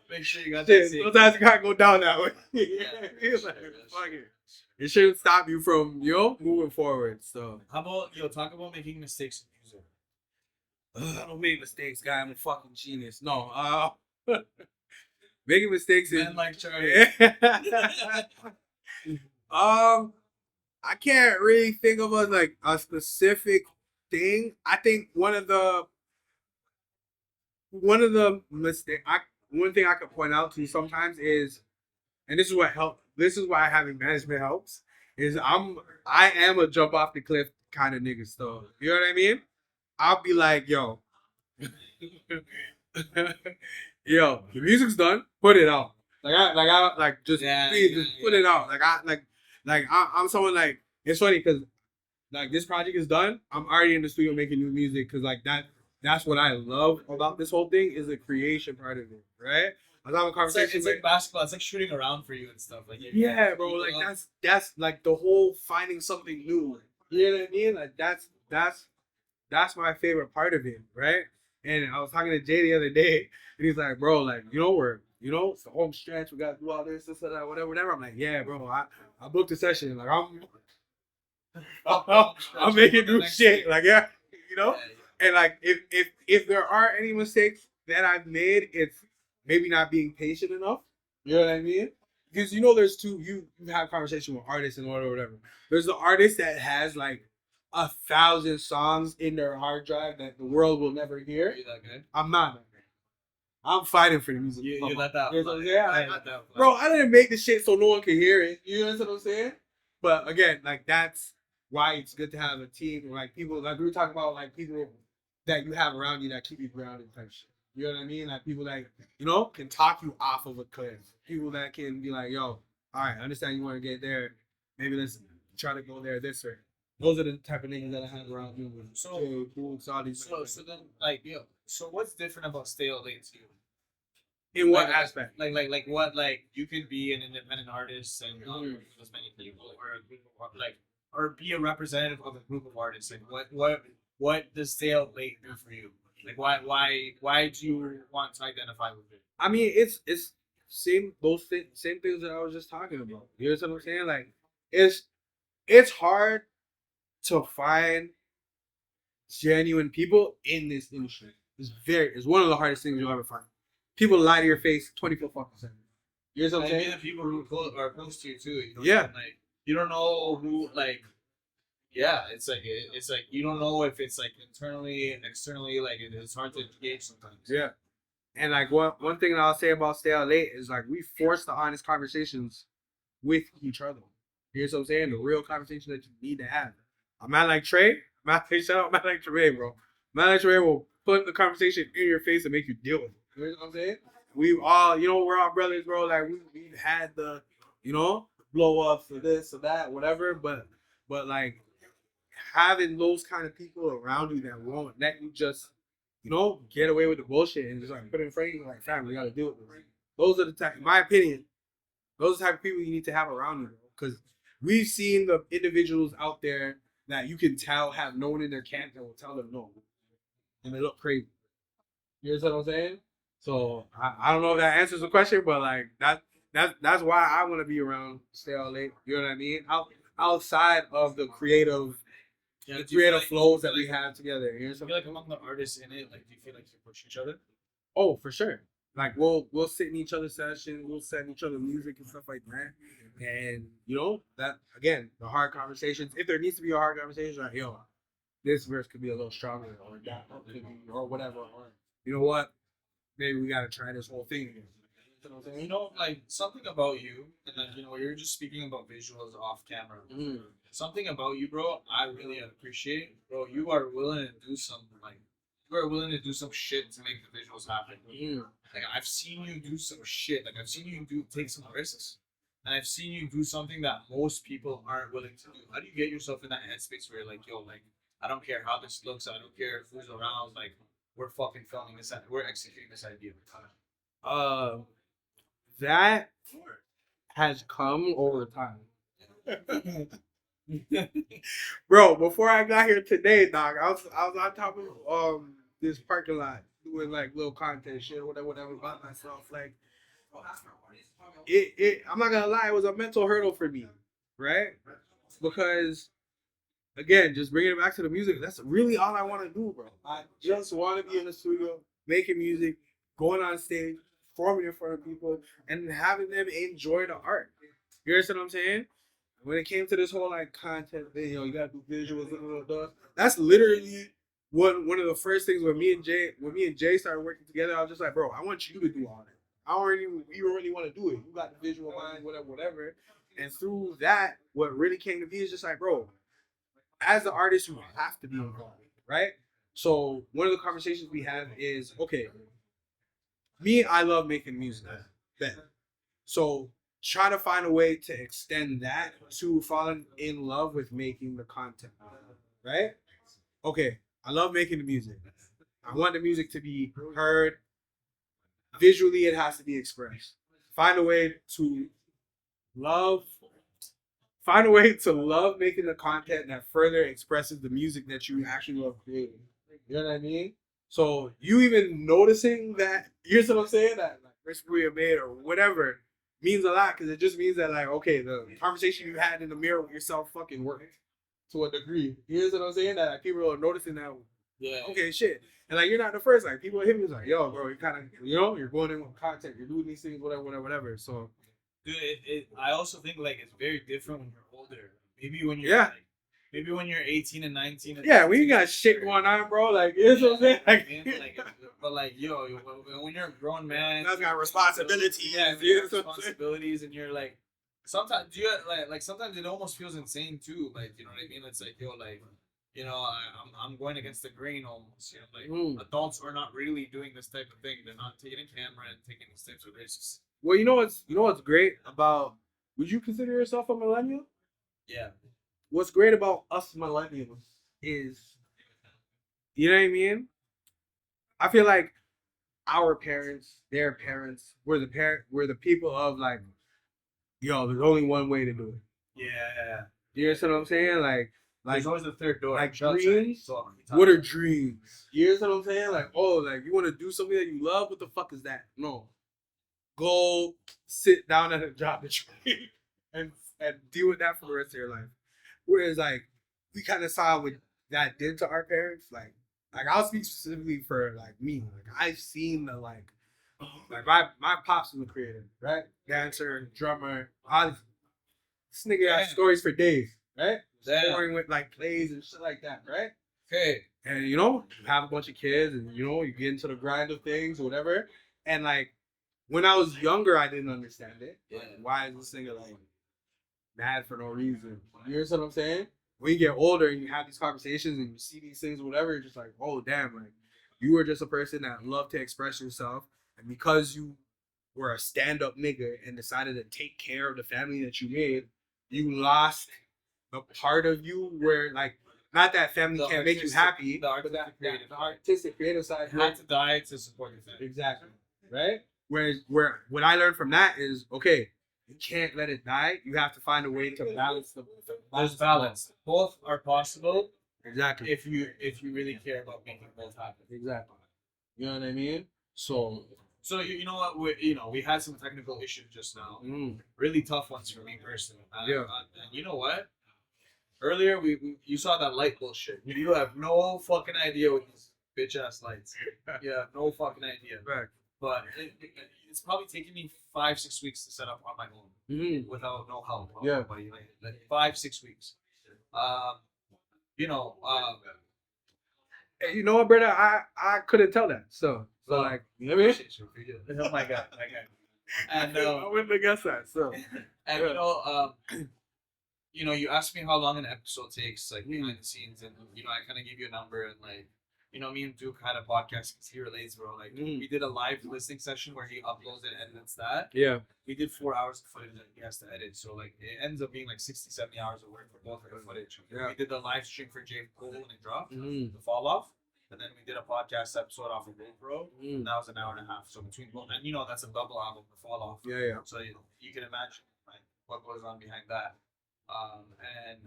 Make sure you got Shit, that. sometimes you gotta go down that way. Yeah. It's like, fuck it. It shouldn't stop you from, you know, moving forward. So How about talk about making mistakes in music? I don't make mistakes, guy. I'm a fucking genius. No, making mistakes is Man like Charlie. I can't really think of a specific thing. I think one thing I could point out to you sometimes is, and this is what help. This is why having management helps. Is I am a jump off the cliff kind of nigga. So you know what I mean? I'll be like, yo, yo, the music's done. Put it out. Just please, just put it out. I'm someone like, it's funny because like this project is done. I'm already in the studio making new music because like that's what I love about this whole thing is the creation part of it, right? I was having a conversation. It's like basketball. It's like shooting around for you and stuff. Like yeah, bro. Like that's like the whole finding something new. You know what I mean? Like that's my favorite part of it, right? And I was talking to Jay the other day, and he's like, bro, like, it's the home stretch, we gotta do all this, that, whatever. I'm like, yeah, bro, I booked a session. Like I'm making new shit. Like, yeah, you know? And like if there are any mistakes that I've made, it's maybe not being patient enough. You know what I mean? Because there's two. You have conversation with artists and whatever. There's the artist that has like 1,000 songs in their hard drive that the world will never hear. You that good? I'm not that good. I'm fighting for the music. You let that. Bro, I didn't make the shit so no one can hear it. You know what I'm saying? But again, like that's why it's good to have a team, like people, like we were talking about, like people that you have around you that keep you grounded type shit. You know what I mean? Like people that can talk you off of a cliff. People that can be like, yo, all right, I understand you want to get there. Maybe let's try to go there this way. Those are the type of niggas that I have around me. So then, like, so what's different about Stay Out Late to you? In what aspect? Like what, like you could be an independent artist and as many people, or a group of or be a representative of a group of artists. Like what does Stay Out Late do for you? Like why do you want to identify with it? I mean, it's same things that I was just talking about. You know what I'm saying? Like it's hard to find genuine people in this industry. It's one of the hardest things you'll ever find. People lie to your face 24 fucking 7. You know what I'm saying? The people who are close to you too. Yeah. Like you don't know who, like, yeah, it's like you don't know if it's like internally and externally. Like it's hard to gauge sometimes. Yeah. And like one thing that I'll say about Stay Out Late is like we force the honest conversations with each other. You know what I'm saying? The real conversation that you need to have. A man like Trey, shout out man like Trey, bro. Man like Trey will put the conversation in your face and make you deal with it. You know what I'm saying? We all, we're all brothers, bro. Like we had the, blow ups or this or that, whatever. But like having those kind of people around you that won't let you just, get away with the bullshit and just like put it in front of you, like, fam, we gotta do it. Those are the type, in my opinion, those are the type of people you need to have around you, because we've seen the individuals out there that you can tell have no one in their camp that will tell them no, and they look crazy. You know what I'm saying? So I don't know if that answers the question, but like that's why I want to be around Stay Out Late. You know what I mean? Outside of the creative, flows that we have together. You know what I'm saying? I feel like among the artists in it, like, do you feel like you push each other? Oh, for sure. Like we'll sit in each other's sessions, we'll send each other music and stuff like that. And that again, the hard conversations. If there needs to be a hard conversation, like, yo, this verse could be a little stronger, or that could be, or whatever, or you know what? Maybe we gotta try this whole thing again. You know what I'm saying? Like something about you, and then you're just speaking about visuals off camera. Something about you, bro, I really appreciate, bro. You are willing to do some like you are willing to do some shit to make the visuals happen. Like I've seen you do some shit. Like I've seen you take some risks, and I've seen you do something that most people aren't willing to do. How do you get yourself in that headspace where you're like, yo, like I don't care how this looks, I don't care who's around, like we're fucking filming this, we're executing this idea. That has come over time. Bro, before I got here today, dog, I was on top of this parking lot doing like little content shit, whatever by myself. Like I'm not gonna lie, it was a mental hurdle for me, right? Because again, just bringing it back to the music, that's really all I want to do, bro. I just want to be in the studio, making music, going on stage, performing in front of people, and having them enjoy the art. You understand what I'm saying? When it came to this whole like content thing, you gotta do visuals, that's literally one of the first things when me and Jay started working together. I was just like, bro, I want you to do all that. You don't really want to do it. You got the visual mind, whatever. And through that, what really came to me is just like, bro, as an artist, you have to be involved, right? So one of the conversations we have is, okay, I love making music. Bet. So try to find a way to extend that to falling in love with making the content, right? Okay, I love making the music. I want the music to be heard. Visually, it has to be expressed. Find a way to love making the content that further expresses the music that you actually love creating. You know what I mean? So you even noticing that, you know what I'm saying? That like first movie made or whatever means a lot, because it just means that like, okay, the conversation you had in the mirror with yourself fucking worked to a degree. You know what I'm saying? That like, people are noticing that. Yeah. Okay, shit. And like you're not the first. Like people hit me like, yo, bro, you kind of, you're going in with content, you're doing these things, whatever. So, dude, I also think like it's very different when you're older. Maybe when you're like, maybe when you're 18 and 19. And we got shit going on, bro. Like, you know what I'm saying? But like, yo, when you're a grown man, that's got responsibilities. Yeah, you have responsibilities, and you're like, sometimes sometimes it almost feels insane too. Like, you know what I mean? It's like, yo, like, I'm going against the grain almost. Like adults are not really doing this type of thing. They're not taking a camera and taking these types of risks. Well, you know what's great about? Would you consider yourself a millennial? Yeah. What's great about us millennials is, you know what I mean? I feel like our parents, their parents, we're the people of like, yo, there's only one way to do it. Yeah. You understand what I'm saying? Like there's always the third door. Like dreams. What are dreams? You understand what I'm saying? Like, oh, like you want to do something that you love? What the fuck is that? No. Go sit down at a job that you and deal with that for the rest of your life. Whereas like we kind of saw what that did to our parents. Like I'll speak specifically for like me. Like I've seen the like my pops was a creator, right? Dancer, drummer, all this nigga got stories for days, right? Scoring with like plays and shit like that, right? Okay. And you have a bunch of kids and you get into the grind of things or whatever. And like when I was younger, I didn't understand it. Yeah. Like, why is this nigga like mad for no reason? You understand what I'm saying? When you get older and you have these conversations and you see these things or whatever, you're just like, oh damn, like you were just a person that loved to express yourself, and because you were a stand-up nigga and decided to take care of the family that you made, you lost the part of you where like, not that family can't make you happy, but the artistic creative side had to die to support your family. Exactly. Right? Where what I learned from that is, okay, you can't let it die. You have to find a way to balance There's balance. Both are possible. Exactly. If you really care about making both happen. Exactly. You know what I mean? So you know what, we had some technical issues just now. Really tough ones for me personally. And you know what? Earlier you saw that light bullshit. You have no fucking idea what these bitch ass lights. You have no fucking idea. Right. But it's probably taken me 5-6 weeks to set up on my own without no help. Yeah. Like 5-6 weeks. You know what, brother? I couldn't tell that. So like, you know what I mean? Oh my god. And I wouldn't have guessed that. So and you asked me how long an episode takes, like behind the scenes, and I kind of gave you a number, and like you know, me and Duke had a podcast because he relates, bro. Like we did a live listening session where he uploads it and edits that. Yeah. We did 4 hours of footage that he has to edit. So like it ends up being like 60, 70 hours of work for both of the footage. Yeah. We did the live stream for James Cole when it dropped, the fall off. And then we did a podcast episode off of GoPro, and that was an hour and a half. So between both, and you know that's a double album, the fall off. Yeah, yeah. So you can imagine like what goes on behind that. And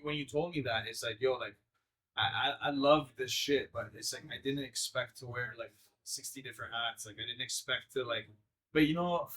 when you told me that, it's like, yo, like I love this shit, but it's like I didn't expect to wear like 60 different hats. Like I didn't expect to like, but you know,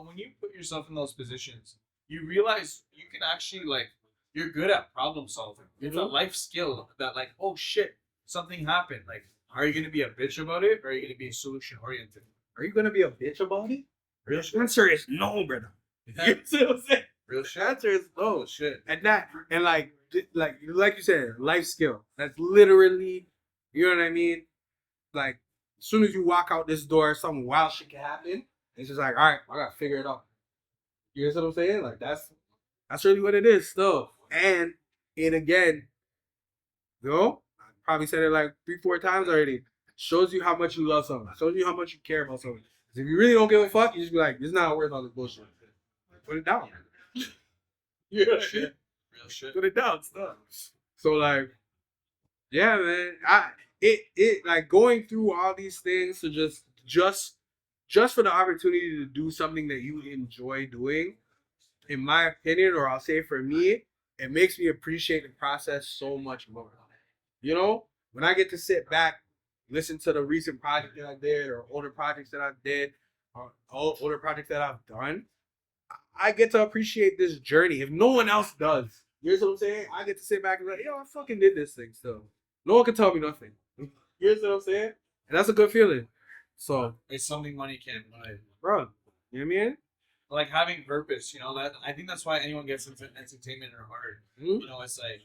when you put yourself in those positions, you realize you can actually like you're good at problem solving. It's a life skill that like, oh shit, something happened. Like, are you gonna be a bitch about it, or are you gonna be solution oriented? Are you gonna be a bitch about it? Real shit. Answer is no, brother. Yeah. You see what I'm saying? Real shit. Answer is no. Shit. And that, and like you said, life skill. That's literally, you know what I mean? Like, as soon as you walk out this door, some wild shit can happen. It's just like, all right, I gotta figure it out. You know what I'm saying? Like that's really what it is, still. And again, you know, I probably said it like 3-4 times already. Shows you how much you love something. Shows you how much you care about something. 'Cause if you really don't give a fuck, you just be like, it's not worth all this bullshit. Put it down. You know what I mean? Real shit. Put it down, stuff. So like, yeah, man. It like going through all these things to just for the opportunity to do something that you enjoy doing, in my opinion, or I'll say for me, it makes me appreciate the process so much more. You know, when I get to sit back, listen to the recent project that I did, or older projects that I did, or older projects that I've done, I get to appreciate this journey. If no one else does, you know what I'm saying? I get to sit back and be like, yo, I fucking did this thing still. No one can tell me nothing. You know what I'm saying? And that's a good feeling. So It's something money can't buy. bro, you know what I mean? Like having purpose, you know, that I think that's why anyone gets into entertainment or art. You know, it's like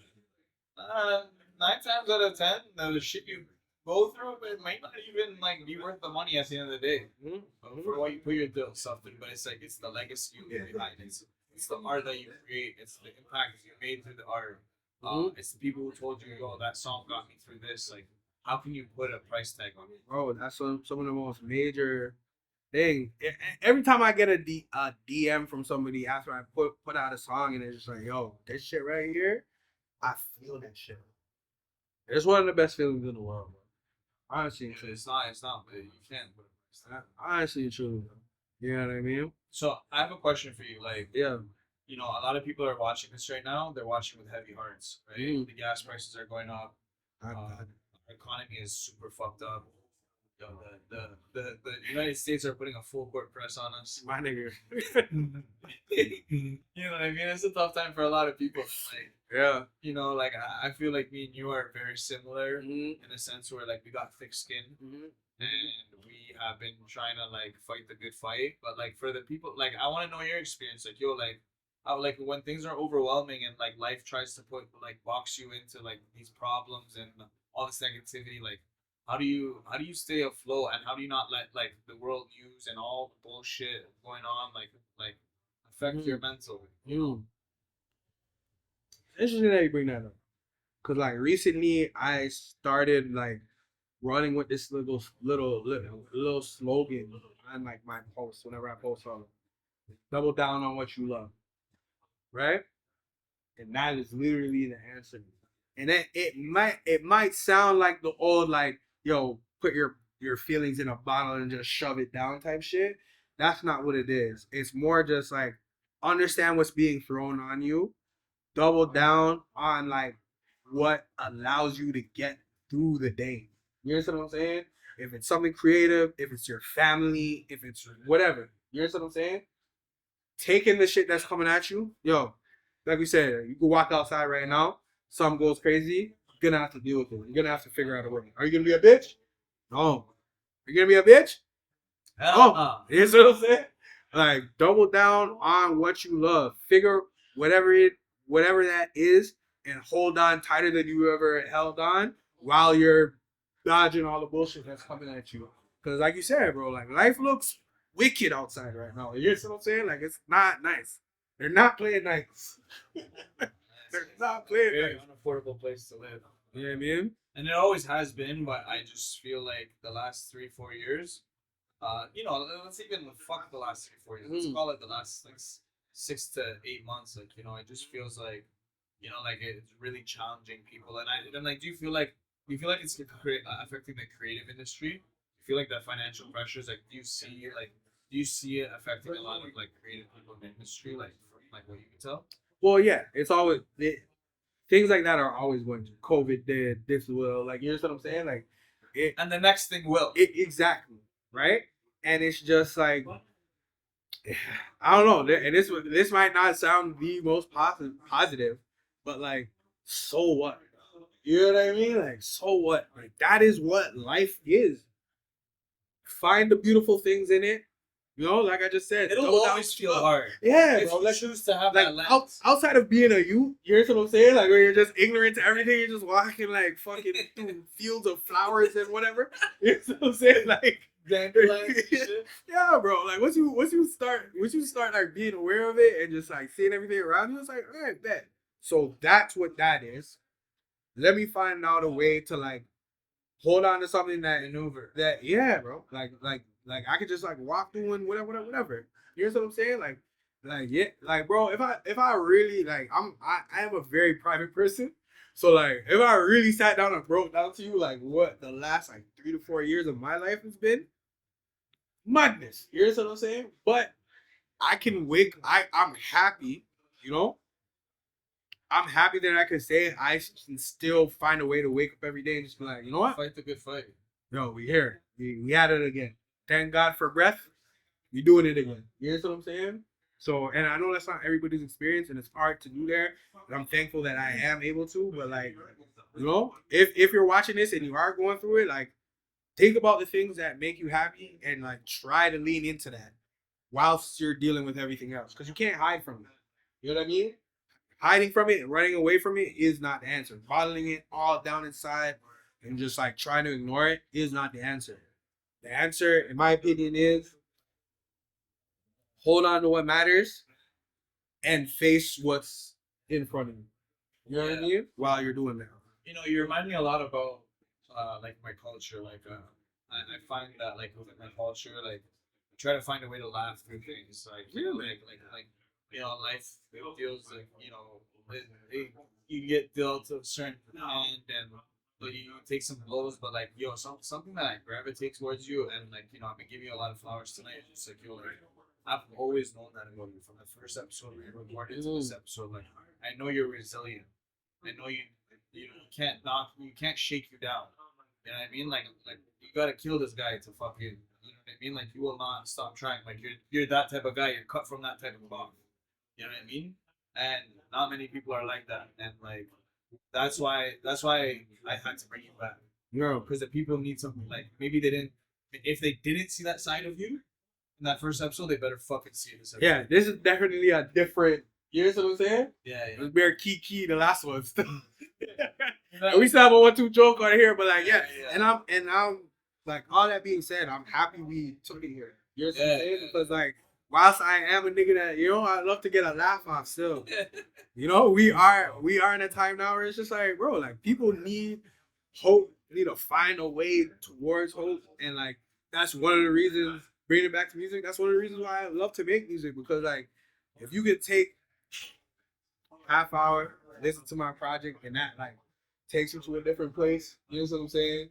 9 times out of 10, the shit you go through, it might not even like be worth the money at the end of the day for what you put yourself through. But it's like it's the legacy you leave behind. It's the art that you create. It's the impact you made through the art. It's the people who told you, "Oh, that song got me through this." Like, how can you put a price tag on it? Bro, that's some of the most major thing. Every time I get a DM from somebody after I put out a song and it's just like, yo, this shit right here, I feel that shit. It's one of the best feelings in the world, bro. Honestly, It's not. But you can't put a price tag. honestly and truly, bro. You know what I mean? So I have a question for you. Like, Yeah. you know, a lot of people are watching this right now. They're watching with heavy hearts, right? The gas prices are going up. Our economy is super fucked up. Yo, the United States are putting a full court press on us. My nigga. You know what I mean? It's a tough time for a lot of people. Like, Yeah. you know, like I feel like me and you are very similar in a sense where like we got thick skin and we have been trying to like fight the good fight. But like for the people, like I want to know your experience. Like yo, like how like when things are overwhelming and like life tries to put like box you into like these problems and all this negativity, like how do you stay afloat and how do you not let like the world news and all the bullshit going on like affect your mental? Interesting that you bring that up. Cause like recently I started like running with this little slogan on like my posts whenever I post on it. Double down on what you love. Right? And that is literally the answer. And it might sound like the old like, yo, put your feelings in a bottle and just shove it down type shit. That's not what it is. It's more just like understand what's being thrown on you. Double down on like what allows you to get through the day. You understand what I'm saying? If it's something creative, if it's your family, if it's whatever. You understand what I'm saying? Taking the shit that's coming at you, yo, like we said, you can walk outside right now, something goes crazy, you're gonna have to deal with it. You're gonna have to figure out a way. Are you gonna be a bitch? No. Are you gonna be a bitch? No. You know what I'm saying? Like double down on what you love. Figure whatever that is and hold on tighter than you ever held on while you're dodging all the bullshit that's coming at you. Cause like you said, bro, like life looks wicked outside right now. You know what I'm saying? Like it's not nice. They're not playing nice. They're not playing Very nice. unaffordable place to live. You know what I mean? And it always has been, but I just feel like the last 3-4 years, let's even fuck the last 3-4 years. Let's call it the last like 6 to 8 months. Like, it just feels like, like it's really challenging people. And I'm like, do you feel like it's affecting the creative industry? Do you feel like that financial pressures, like, do you see it affecting a lot of like creative people in the industry, like from like what you can tell? Well, yeah, it's always things like that are always going to. COVID did, this will, like, you know what I'm saying? Like, And the next thing will. Exactly, right? And it's just like, I don't know, and this might not sound the most positive, but like, so what? You know what I mean? Like, so what? Like, that is what life is. Find the beautiful things in it. Like I just said, It'll always feel hard. Yeah, if bro. you Like, choose to have like that lens. outside of being a youth, you hear what I'm saying? Like, where you're just ignorant to everything, you're just walking like fucking through fields of flowers and whatever. You know what I'm saying? Like, Dandelions and shit. yeah, bro. Like, once you start like being aware of it and just like seeing everything around you, it's like, all right, bet. So that's what that is. Let me find out a way to like hold on to something that Maneuver. that yeah, bro. Like I could just like walk through and whatever. You know what I'm saying? Like yeah, like bro. If I really like, I am a very private person. So like, if I really sat down and broke down to you like what the last like 3 to 4 years of my life has been, madness. You know what I'm saying? But I can wake. I'm happy. You know. I'm happy that I can say I can still find a way to wake up every day and just be like, you know what? Fight the good fight. Yo, we here. We at it again. Thank God for breath. We doing it again. You know what I'm saying? So, and I know that's not everybody's experience, and it's hard to do there. But I'm thankful that I am able to. But like, if you're watching this and you are going through it, like, think about the things that make you happy and like try to lean into that whilst you're dealing with everything else, because you can't hide from it. You know what I mean? Hiding from it and running away from it is not the answer. Bottling it all down inside and just like trying to ignore it is not the answer. The answer, in my opinion, is hold on to what matters and face what's in front of you. You know what I mean? While you're doing that. You remind me a lot about like my culture. Like I find that like with my culture, like I try to find a way to laugh through things. Like life feels like you get dealt a certain hand and you take some blows, but like something that I gravitate towards you and like I've been giving you a lot of flowers tonight. It's like like I've always known that about you from the first episode we recorded to this episode. Like I know you're resilient. I know you can't shake you down. You know what I mean? Like you gotta kill this guy to fucking you know what I mean? Like you will not stop trying. Like you're that type of guy. You're cut from that type of cloth. You know what I mean? And not many people are like that. And like that's why I had to bring you back. Yeah. Because the people need something like maybe they didn't if they didn't see that side of you in that first episode, they better fucking see this episode. Yeah, this is definitely a different. You know what I'm saying? Yeah. It was very key the last one. We still have a 1-2 joke on here, but like yeah. And I'm like, all that being said, I'm happy we took it here. You know what I'm saying? Because like, whilst I am a nigga that I love to get a laugh off still. We are in a time now where it's just like, bro, like people need hope, need to find a way towards hope, and like that's one of the reasons. Bringing it back to music, that's one of the reasons why I love to make music, because like if you could take half hour, listen to my project, and that like takes you to a different place, you know what I'm saying?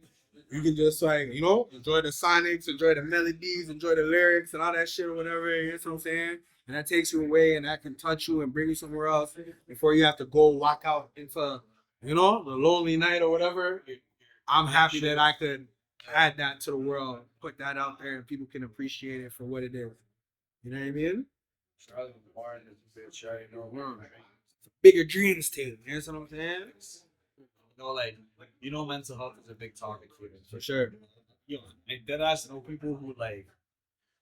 You can just like, enjoy the sonics, enjoy the melodies, enjoy the lyrics and all that shit or whatever, you know what I'm saying? And that takes you away and that can touch you and bring you somewhere else before you have to go walk out into, the lonely night or whatever. I'm happy that I could add that to the world, put that out there, and people can appreciate it for what it is. You know what I mean? Bigger dreams too. You know what I'm saying? Mental health is a big topic here. For sure. Like dead ass know people who like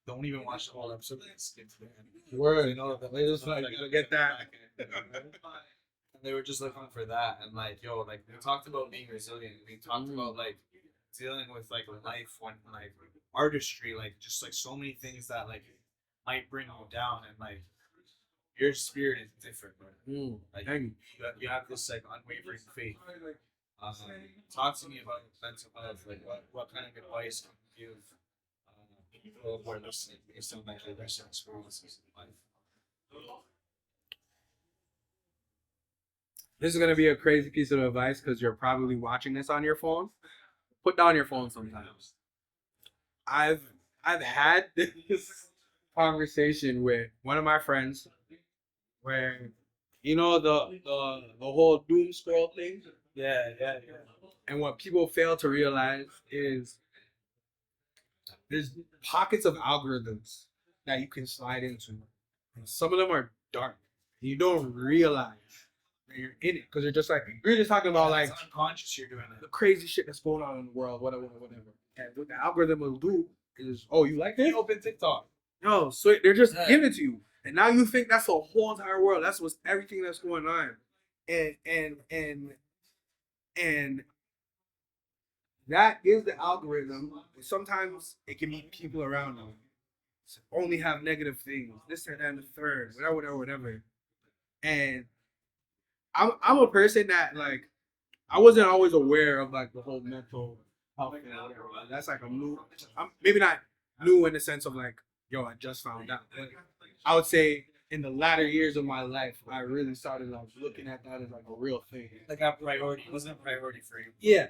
don't even watch the whole episode and skip to the end. Word. They just like get that. And they were just looking for that, and like we talked about being resilient. We talked about like dealing with like life when like artistry, like just like so many things that like might bring you down, and like your spirit is different, bro. Like you have this like unwavering faith. Talk to me about mental health. Like, what kind of advice can you give people who are listening based on like their recent experiences in life? This is gonna be a crazy piece of advice because you're probably watching this on your phone. Put down your phone sometimes. I've had this conversation with one of my friends where the whole doom scroll thing. Yeah, yeah, yeah. And what people fail to realize is there's pockets of algorithms that you can slide into. And some of them are dark. You don't realize that you're in it because you're just talking about like It's unconscious you're doing the it. crazy shit that's going on in the world, whatever. And what the algorithm will do is, oh, you like this? You open TikTok. No, so they're just giving it to you, and now you think that's the whole entire world. That's what's everything that's going on, and that is the algorithm. Sometimes it can be people around you only have negative things, this and that and the third, whatever. And I'm a person that like I wasn't always aware of like the whole mental health thing or whatever. That's like I'm maybe not new in the sense of like, yo, I just found out. But I would say in the latter years of my life, I really started like looking at that as like a real thing. Like a priority. It wasn't a priority for you. Yeah.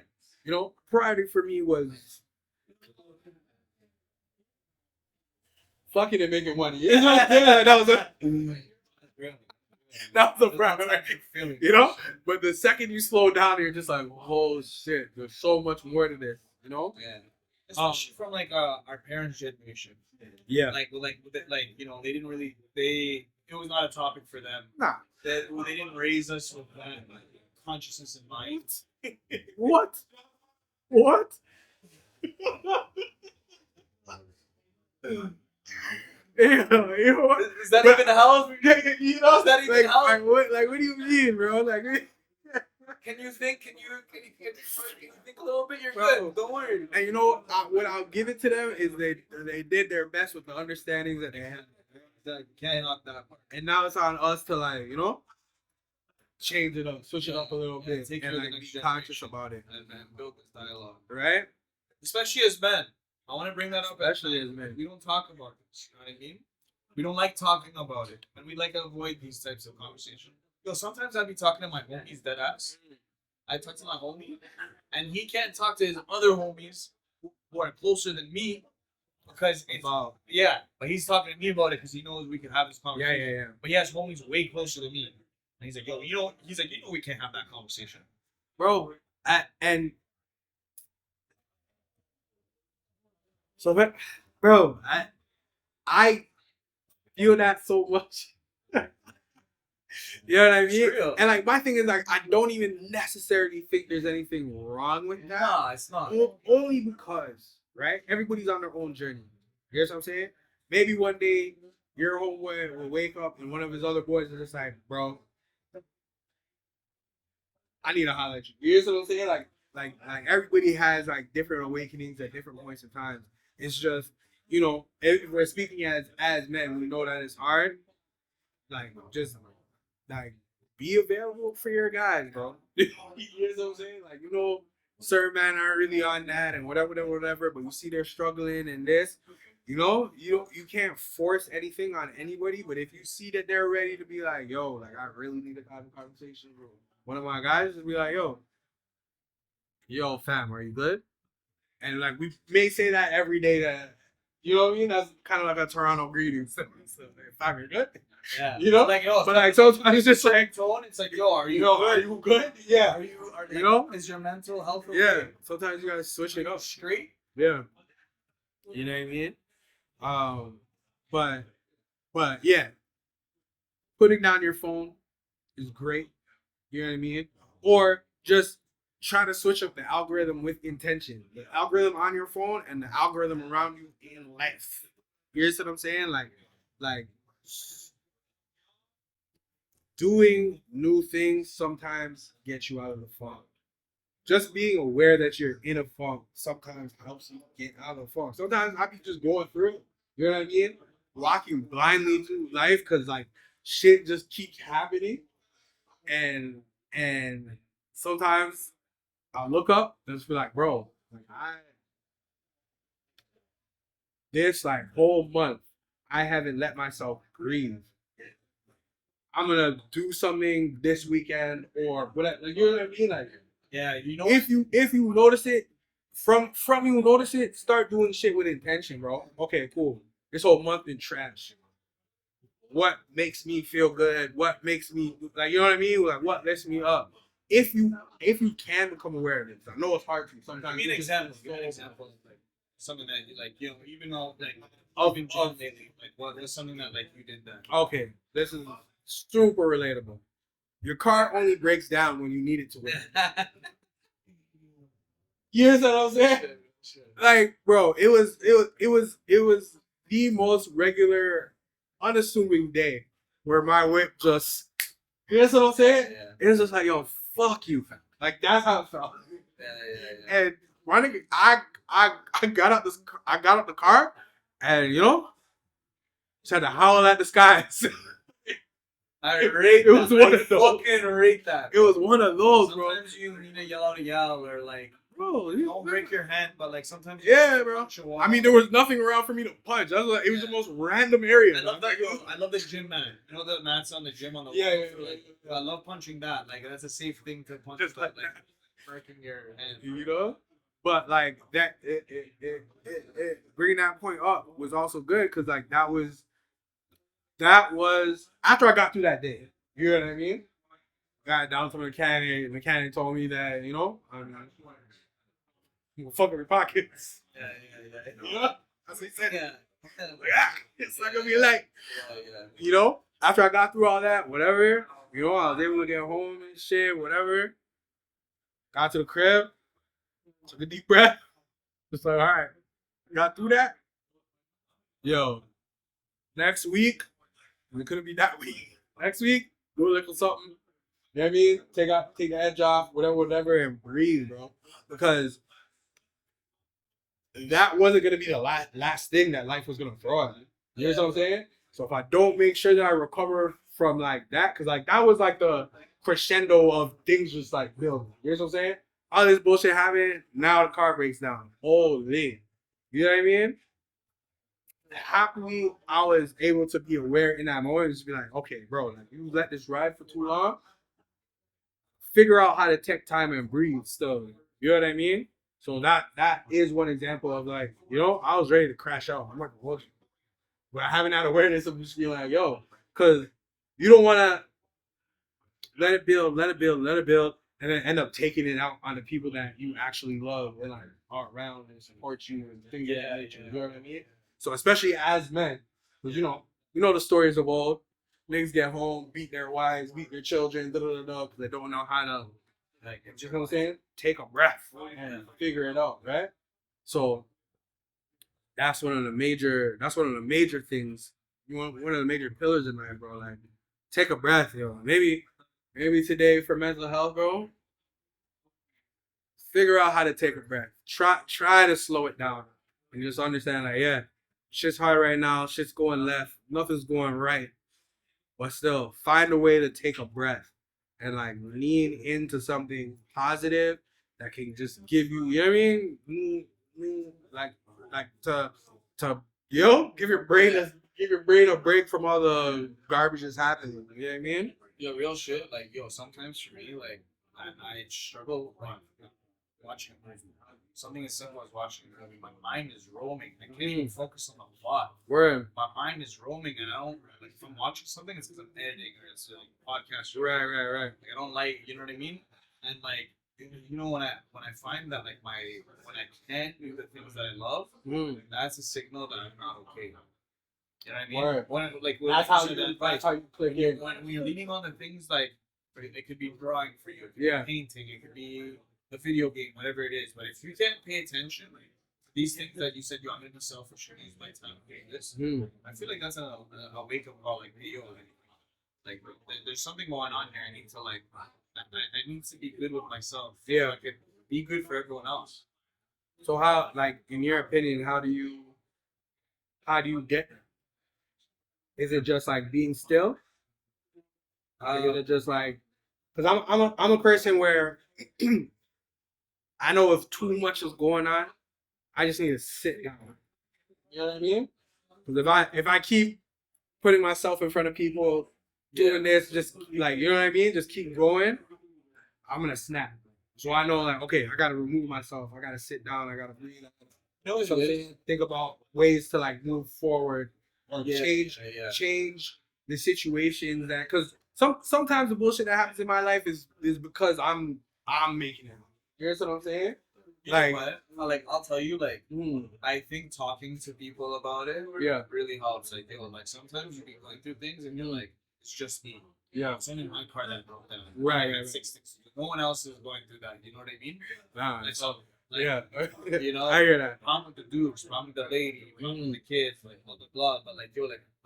Priority for me was fucking and making money. You know what I'm saying? That was a priority. But the second you slow down, you're just like, oh shit, there's so much more to this. Yeah. Especially from like our parents' generation. Yeah. Like they didn't really it was not a topic for them. Nah. They didn't raise us with that consciousness in mind. What? Is that even health? Is that even health? Like what do you mean, bro? Like, can you think? Can you think a little bit? You're good. Don't worry. And what I'll give it to them is they did their best with the understandings that they had. Can't knock that part. And now it's on us to like, change it up, switch it up a little bit, and like be conscious about it and build this dialogue, right? Especially as men. I want to bring that up. Especially as men, we don't talk about this. You know what I mean? We don't like talking about it, and we like to avoid these types of conversations. Yo, sometimes I'd be talking to my homies dead ass. I talk to my homie, and he can't talk to his other homies who are closer than me because it's but he's talking to me about it because he knows we can have this conversation. Yeah. But he has homies way closer to me. And he's like, yo, we can't have that conversation. Bro, I feel that so much. You know what I mean? And like my thing is like I don't even necessarily think there's anything wrong with that. Nah, it's not. Only because, right? Everybody's on their own journey. You hear what I'm saying? Maybe one day your homeboy will wake up and one of his other boys is just like, bro, I need to holler at you. You hear what I'm saying? Like everybody has like different awakenings at different points in time. It's just, if we're speaking as men, we know that it's hard. Like just like be available for your guys, bro. You hear what I'm saying? Like, certain men aren't really on that and whatever, but you see they're struggling and this, you can't force anything on anybody, but if you see that they're ready to be like, yo, like I really need to have a conversation, bro. One of my guys just be like, yo, fam, are you good? And like we may say that every day that, you know what I mean? That's kind of like a Toronto greeting. So fam, you're good? Yeah. Like, yo, but like sometimes it's just like tone. It's like, yo, are you good? Yeah. Is your mental health okay? Yeah. Sometimes you gotta switch it up. Straight? Yeah. You know what I mean? But yeah. Putting down your phone is great. You know what I mean? Or just try to switch up the algorithm with intention. The algorithm on your phone and the algorithm around you in life. You hear what I'm saying? Like doing new things sometimes gets you out of the funk. Just being aware that you're in a funk sometimes helps you get out of the funk. Sometimes I be just going through it. You know what I mean? Walking blindly through life because like shit just keeps happening. And sometimes I'll look up and just be like, bro, like this like whole month, I haven't let myself breathe. I'm gonna do something this weekend or whatever. Like, you know what I mean? Like, Yeah, you know. if you notice it, from you notice it, start doing shit with intention, bro. Okay, cool. This whole month in trash. What makes me feel good? What makes me like, you know what I mean? Like, what lifts me up? If you can become aware of it, I know it's hard to sometimes. Give me an example. Give me an example of like something that you like, you know, even though like Of even John lately, like what was something that like you did that. Okay, this is super relatable. Your car only breaks down when you need it to work. You know what I'm saying? Like, bro, it was the most regular, unassuming day where my whip just, you know what I'm saying? Yeah. It was just like, yo, fuck you, fam. Like, that's how it felt. Yeah. And running, I got out the car, and you know, just had to howl at the skies. I rate it was that. one I of those. fucking rate that. It was one of those, bro. Sometimes you need to yell out a yell or like, Bro, don't break your hand, but like sometimes yeah, bro. I mean, there was nothing around for me to punch. It was the most random area. I love that. I love the gym mat. You know the mats on the gym on the yeah, wall? I love punching that. Like that's a safe thing to punch. Just like breaking your hand. You know, but like that, it bringing that point up was also good because like that was after I got through that day. You know what I mean? Got down to the mechanic. The mechanic told me that, you know, I'm fuck up your pockets. Yeah. You know? That's what he said. Yeah. It's not gonna be like, you know. After I got through all that, whatever, you know, I was able to get home and shit, whatever. Got to the crib, took a deep breath. Just like, all right, got through that. Yo, next week, it couldn't be that week. Next week, do a little something. You know what I mean? Take the edge off, whatever, and breathe, bro. Because that wasn't gonna be the last thing that life was gonna throw at me. You know what I'm saying? So if I don't make sure that I recover from like that, because like that was like the crescendo of things just like building. You know what I'm saying? All this bullshit happened. Now the car breaks down. Holy, you know what I mean? Happily, I was able to be aware in that moment and just be like, okay, bro, like you let this ride for too long. Figure out how to take time and breathe still. You know what I mean? So that is one example of like, you know, I was ready to crash out. I'm like, what? But I haven't had awareness of just being like, yo, because you don't want to let it build, and then end up taking it out on the people that you actually love and like are around and support you and things of that nature. You know what I mean? So especially as men, because you know the stories of old. Niggas get home, beat their wives, beat their children, because they don't know how to, like, you know what I'm saying? Take a breath and figure it out, right? So that's one of the major things. One of the major pillars in life, bro. Like, take a breath, yo. Maybe today for mental health, bro. Figure out how to take a breath. Try to slow it down and just understand, like, yeah, shit's hard right now. Shit's going left. Nothing's going right. But still, find a way to take a breath and like lean into something positive that can just give you, you know what I mean? Like to give your brain a break from all the garbage that's happening. You know what I mean? Yo, real shit. Like, yo, sometimes for me, like, I struggle like watching a movie. Something as simple as watching a movie. My mind is roaming. I can't even focus on the plot. Word. My mind is roaming, and I don't like if I'm watching something. It's because I'm editing or it's a podcast. Right. Like, I don't like, you know what I mean? And like, you know, when I find that like when I can't do the things that I love, that's a signal that I'm not okay. You know what I mean? Word. That's how you click here. When you're leaning on the things like, it could be drawing for you, it could be painting, it could be the video game, whatever it is. But if you can't pay attention, like these things that you said, yo, I'm gonna be selfish and use my time doing this. I feel like that's a wake up call. Like, hey, yo, like there's something going on here. I need to like, I need to be good with myself. Yeah, so I can be good for everyone else. So how, like, in your opinion, how do you get there? Is it just like being still? Is it just like, because I'm a person where I know if too much is going on, I just need to sit down. You know what I mean? Because if I keep putting myself in front of people, doing this, just like, you know what I mean? Just keep going, I'm gonna snap. So I know, like, okay, I gotta remove myself. I gotta sit down. I gotta breathe. Think about ways to like move forward or change the situations that, because sometimes the bullshit that happens in my life is because I'm making it. You know what I'm saying? You know what? I'll tell you, like, I think talking to people about it really helps. Like, like sometimes you be going through things and you're like, it's just me. Yeah. It's only my car that broke down. Right. 6 things. No one else is going through that. You know what I mean? Nah. Like, so, like, yeah. You know, I hear that. problem with the dukes, problem with the lady, problem with the kids, like, blah, blah, blah. But, like,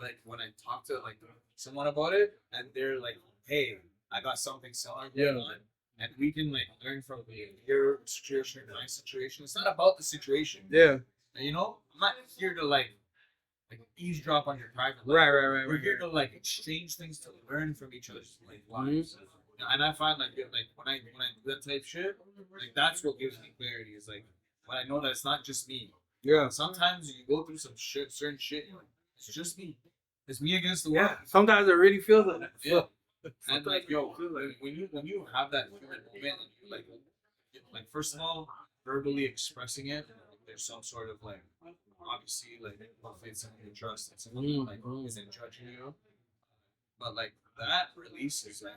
like when I talk to, like, someone about it and they're like, hey, I got something similar going on. And we can like learn from your situation and my situation. It's not about the situation. Yeah. You know, I'm not here to like eavesdrop on your private life. Right. We're here to like exchange things to learn from each other's like lives. And I find like when I do that type shit, like that's what gives me clarity. Is like when I know that it's not just me. Yeah. Sometimes you go through some certain shit. You're like, it's just me. It's me against the world. Yeah. Sometimes it really feels like that. Yeah. And like when you have that human moment, and you like first of all, verbally expressing it, there's some sort of like obviously like hopefully it's someone you trust, it's someone like isn't judging you, but like that release is like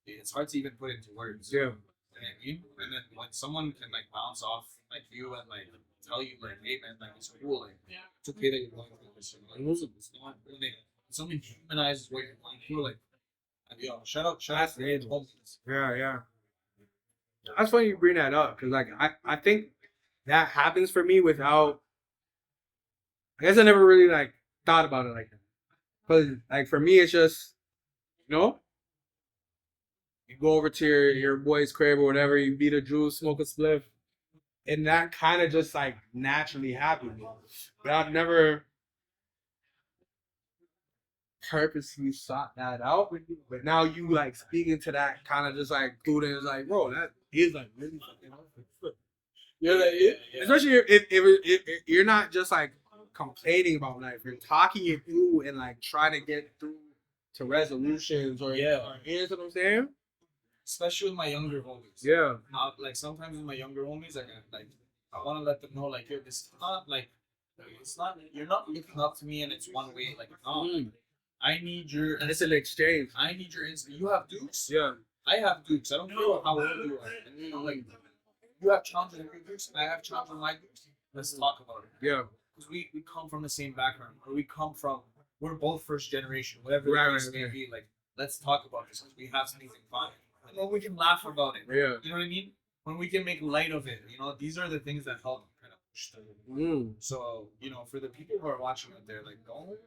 it's hard to even put into words. Yeah. You know what I mean? And then when someone can like bounce off like you and like tell you like, hey man, like it's cool, like it's okay that you're going through this. Like, it's not really. Someone humanizes what you're going through, like. Yo, shout out to Yeah. That's funny you bring that up because like I think that happens for me without. I guess I never really like thought about it like that. Because like for me it's just, you know, you go over to your boy's crib or whatever, you beat a juice, smoke a spliff, and that kind of just like naturally happens. But I've never purposely sought that out, but now you like speaking to that kind of just like dude and it's like, bro, that is like really fucking awesome. You know, like, especially if you're not just like complaining about life, you're talking it through and like trying to get through to resolutions or you know what I'm saying? Especially with my younger homies. Yeah. Like sometimes with my younger homies, I want to let them know like, yo, this is not like, it's not, you're not looking up to me and it's one way. Like, no. I need your. And it's an exchange. I need your insight. You have dukes. Yeah. I have dukes. I don't know how old you are. And you know, like, you have challenges with your dukes, and I have challenges with my dukes. Let's talk about it. Yeah. Because we come from the same background, or we're both first generation, whatever the case may be. Like, let's talk about this because we have something in common. And when we can laugh about it. Yeah. You know what I mean? When we can make light of it. You know, these are the things that help kind of push through. So, you know, for the people who are watching out there, like, don't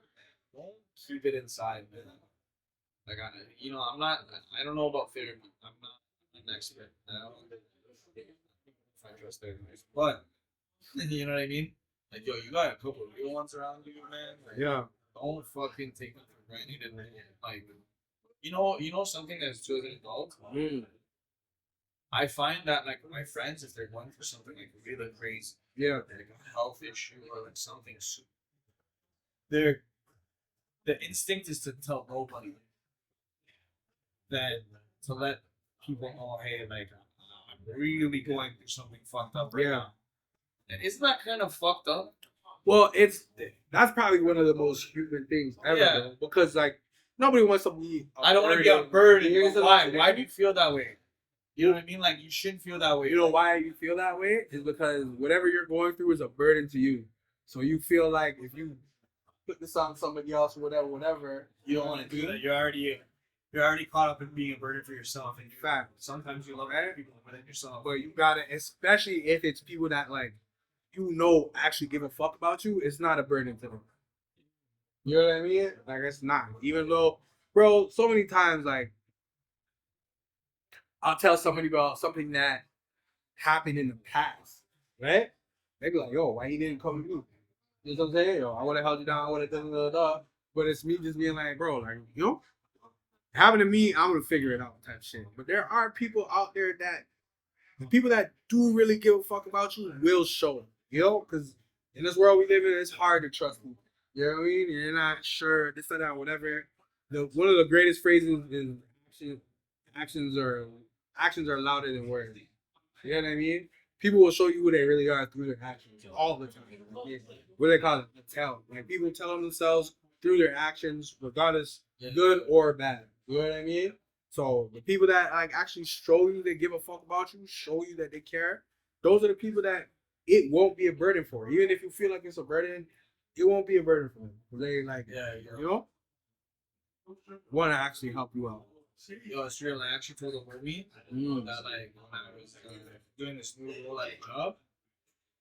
keep it inside, man. Like, you know, I don't know about therapy. I'm not an expert. I don't know if I trust therapists. But, you know what I mean? Like, yo, you got a couple of real ones around you, man. Like, yeah. Don't fucking take them for granted. And, like, you know something that's to an adult? I find that, like, my friends, if they're going through something, like, really crazy, like a health issue or, like, something the instinct is to tell nobody. Then to let people know, hey, like, I'm really going through something fucked up right now. And isn't that kind of fucked up? Well, that's probably one of the most human things ever, though, because like nobody wants to be. I don't want to be a burden. Why? Why do you feel that way? You know what I mean? Like, you shouldn't feel that way. You know why you feel that way? Is because whatever you're going through is a burden to you. So you feel like if you put this on somebody else or whatever, you don't want to do that. You're already caught up in being a burden for yourself. And in fact, sometimes you love other people more than yourself. But you gotta, especially if it's people that like, you know, actually give a fuck about you, it's not a burden to them. You know what I mean? Like, it's not. Even though, bro, so many times, like, I'll tell somebody about something that happened in the past, right? They be like, yo, why he didn't come to me? You know what I'm saying? Yo, I would have held you down, I would have done da. But it's me just being like, bro, like, you know, happened to me, I'm gonna figure it out type shit. But there are people out there that the people that do really give a fuck about you will show it. You know, because in this world we live in, it's hard to trust people. You know what I mean? You're not sure, this or that, whatever. One of the greatest phrases is actions are louder than words. You know what I mean? People will show you who they really are through their actions all the time. What do they call it? Tell. Like people tell themselves through their actions, regardless good or bad. You know what I mean? So the people that like actually show you they give a fuck about you, show you that they care, those are the people that it won't be a burden for. Even if you feel like it's a burden, it won't be a burden for them. They like, you know, want to actually help you out. Yo, it's real. I actually told a homie that like when I was doing this new role at a job,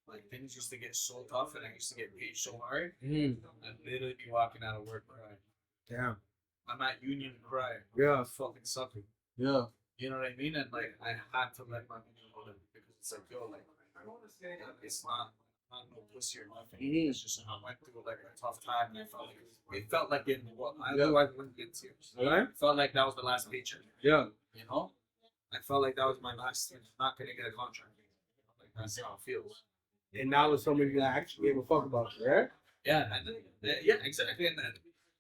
like things used to get so tough and I used to get paid so hard. I'd literally be walking out of work crying. Damn. I'm at union crying. Yeah. Fucking sucking. Yeah. You know what I mean? And like I had to let my union know that because it's like, yo, like it's not no pussy or nothing. It's just I went through like a tough time and it felt like it well, I knew I wouldn't get tears. Right? It felt like that was the last paycheck. Yeah. You know? I felt like that was my last not gonna get a contract. Like that's how it feels. And now it's somebody that actually gave a fuck about you, right? Yeah, and yeah, exactly.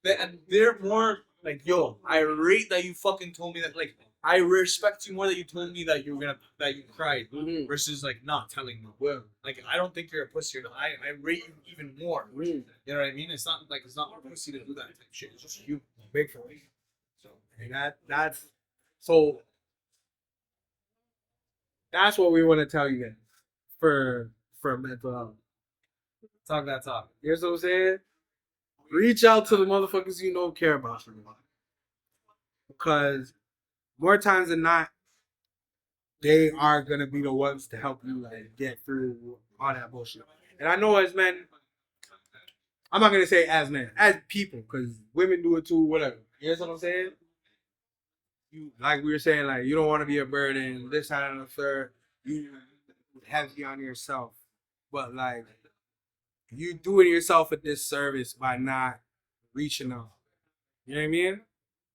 And they're more like, yo, I rate that you fucking told me that. Like, I respect you more that you told me that you cried versus like not telling me. Well, like I don't think you're a pussy. Or I rate you even more. You know what I mean? It's not a pussy to do that type of shit. It's just you, big for me. So and that's what we want to tell you guys for mental health. Talk that talk. You know what I'm saying? Reach out to the motherfuckers you know care about you. Because more times than not, they are gonna be the ones to help you like get through all that bullshit. And I know as men, I'm not gonna say as men, as people, because women do it too, whatever. You know what I'm saying? You like we were saying, like you don't want to be a burden, this, that, and the third. You heavy on yourself. But like you doing yourself a disservice by not reaching out. You know what I mean?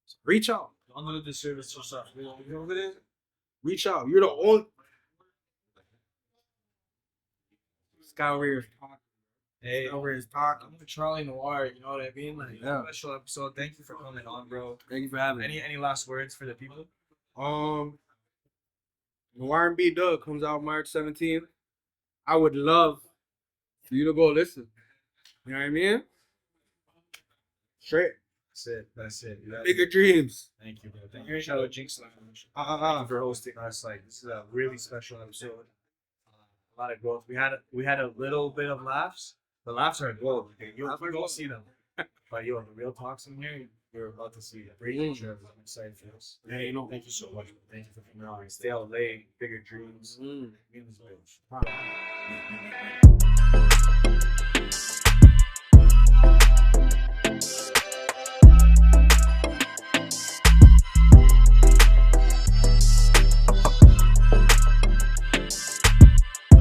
So reach out. Don't do a disservice to yourself. You know what it is? Reach out. You're the only. This guy over here is talking. Hey, Over here is talking. I'm Charlie Noiir. You know what I mean? Like Yeah. special episode. Thank you for coming on, bro. Thank you for having me. Any last words for the people? Noiir&B Deux comes out March 17th. I would love for you to go listen. You know what I mean? Straight. That's it. Bigger dreams. Thank you, bro. Thank you. Shout out Jinx Lounge. Thank you for hosting us. Like this is a really special episode. A lot of growth. We had a little bit of laughs. The laughs are gold. You don't see them. But yo, the real talks in here, you're about to see it. Great picture. I'm excited for this. Hey, Thank you so much. Thank you for coming on. Stay out late. Bigger dreams. Me and this bitch.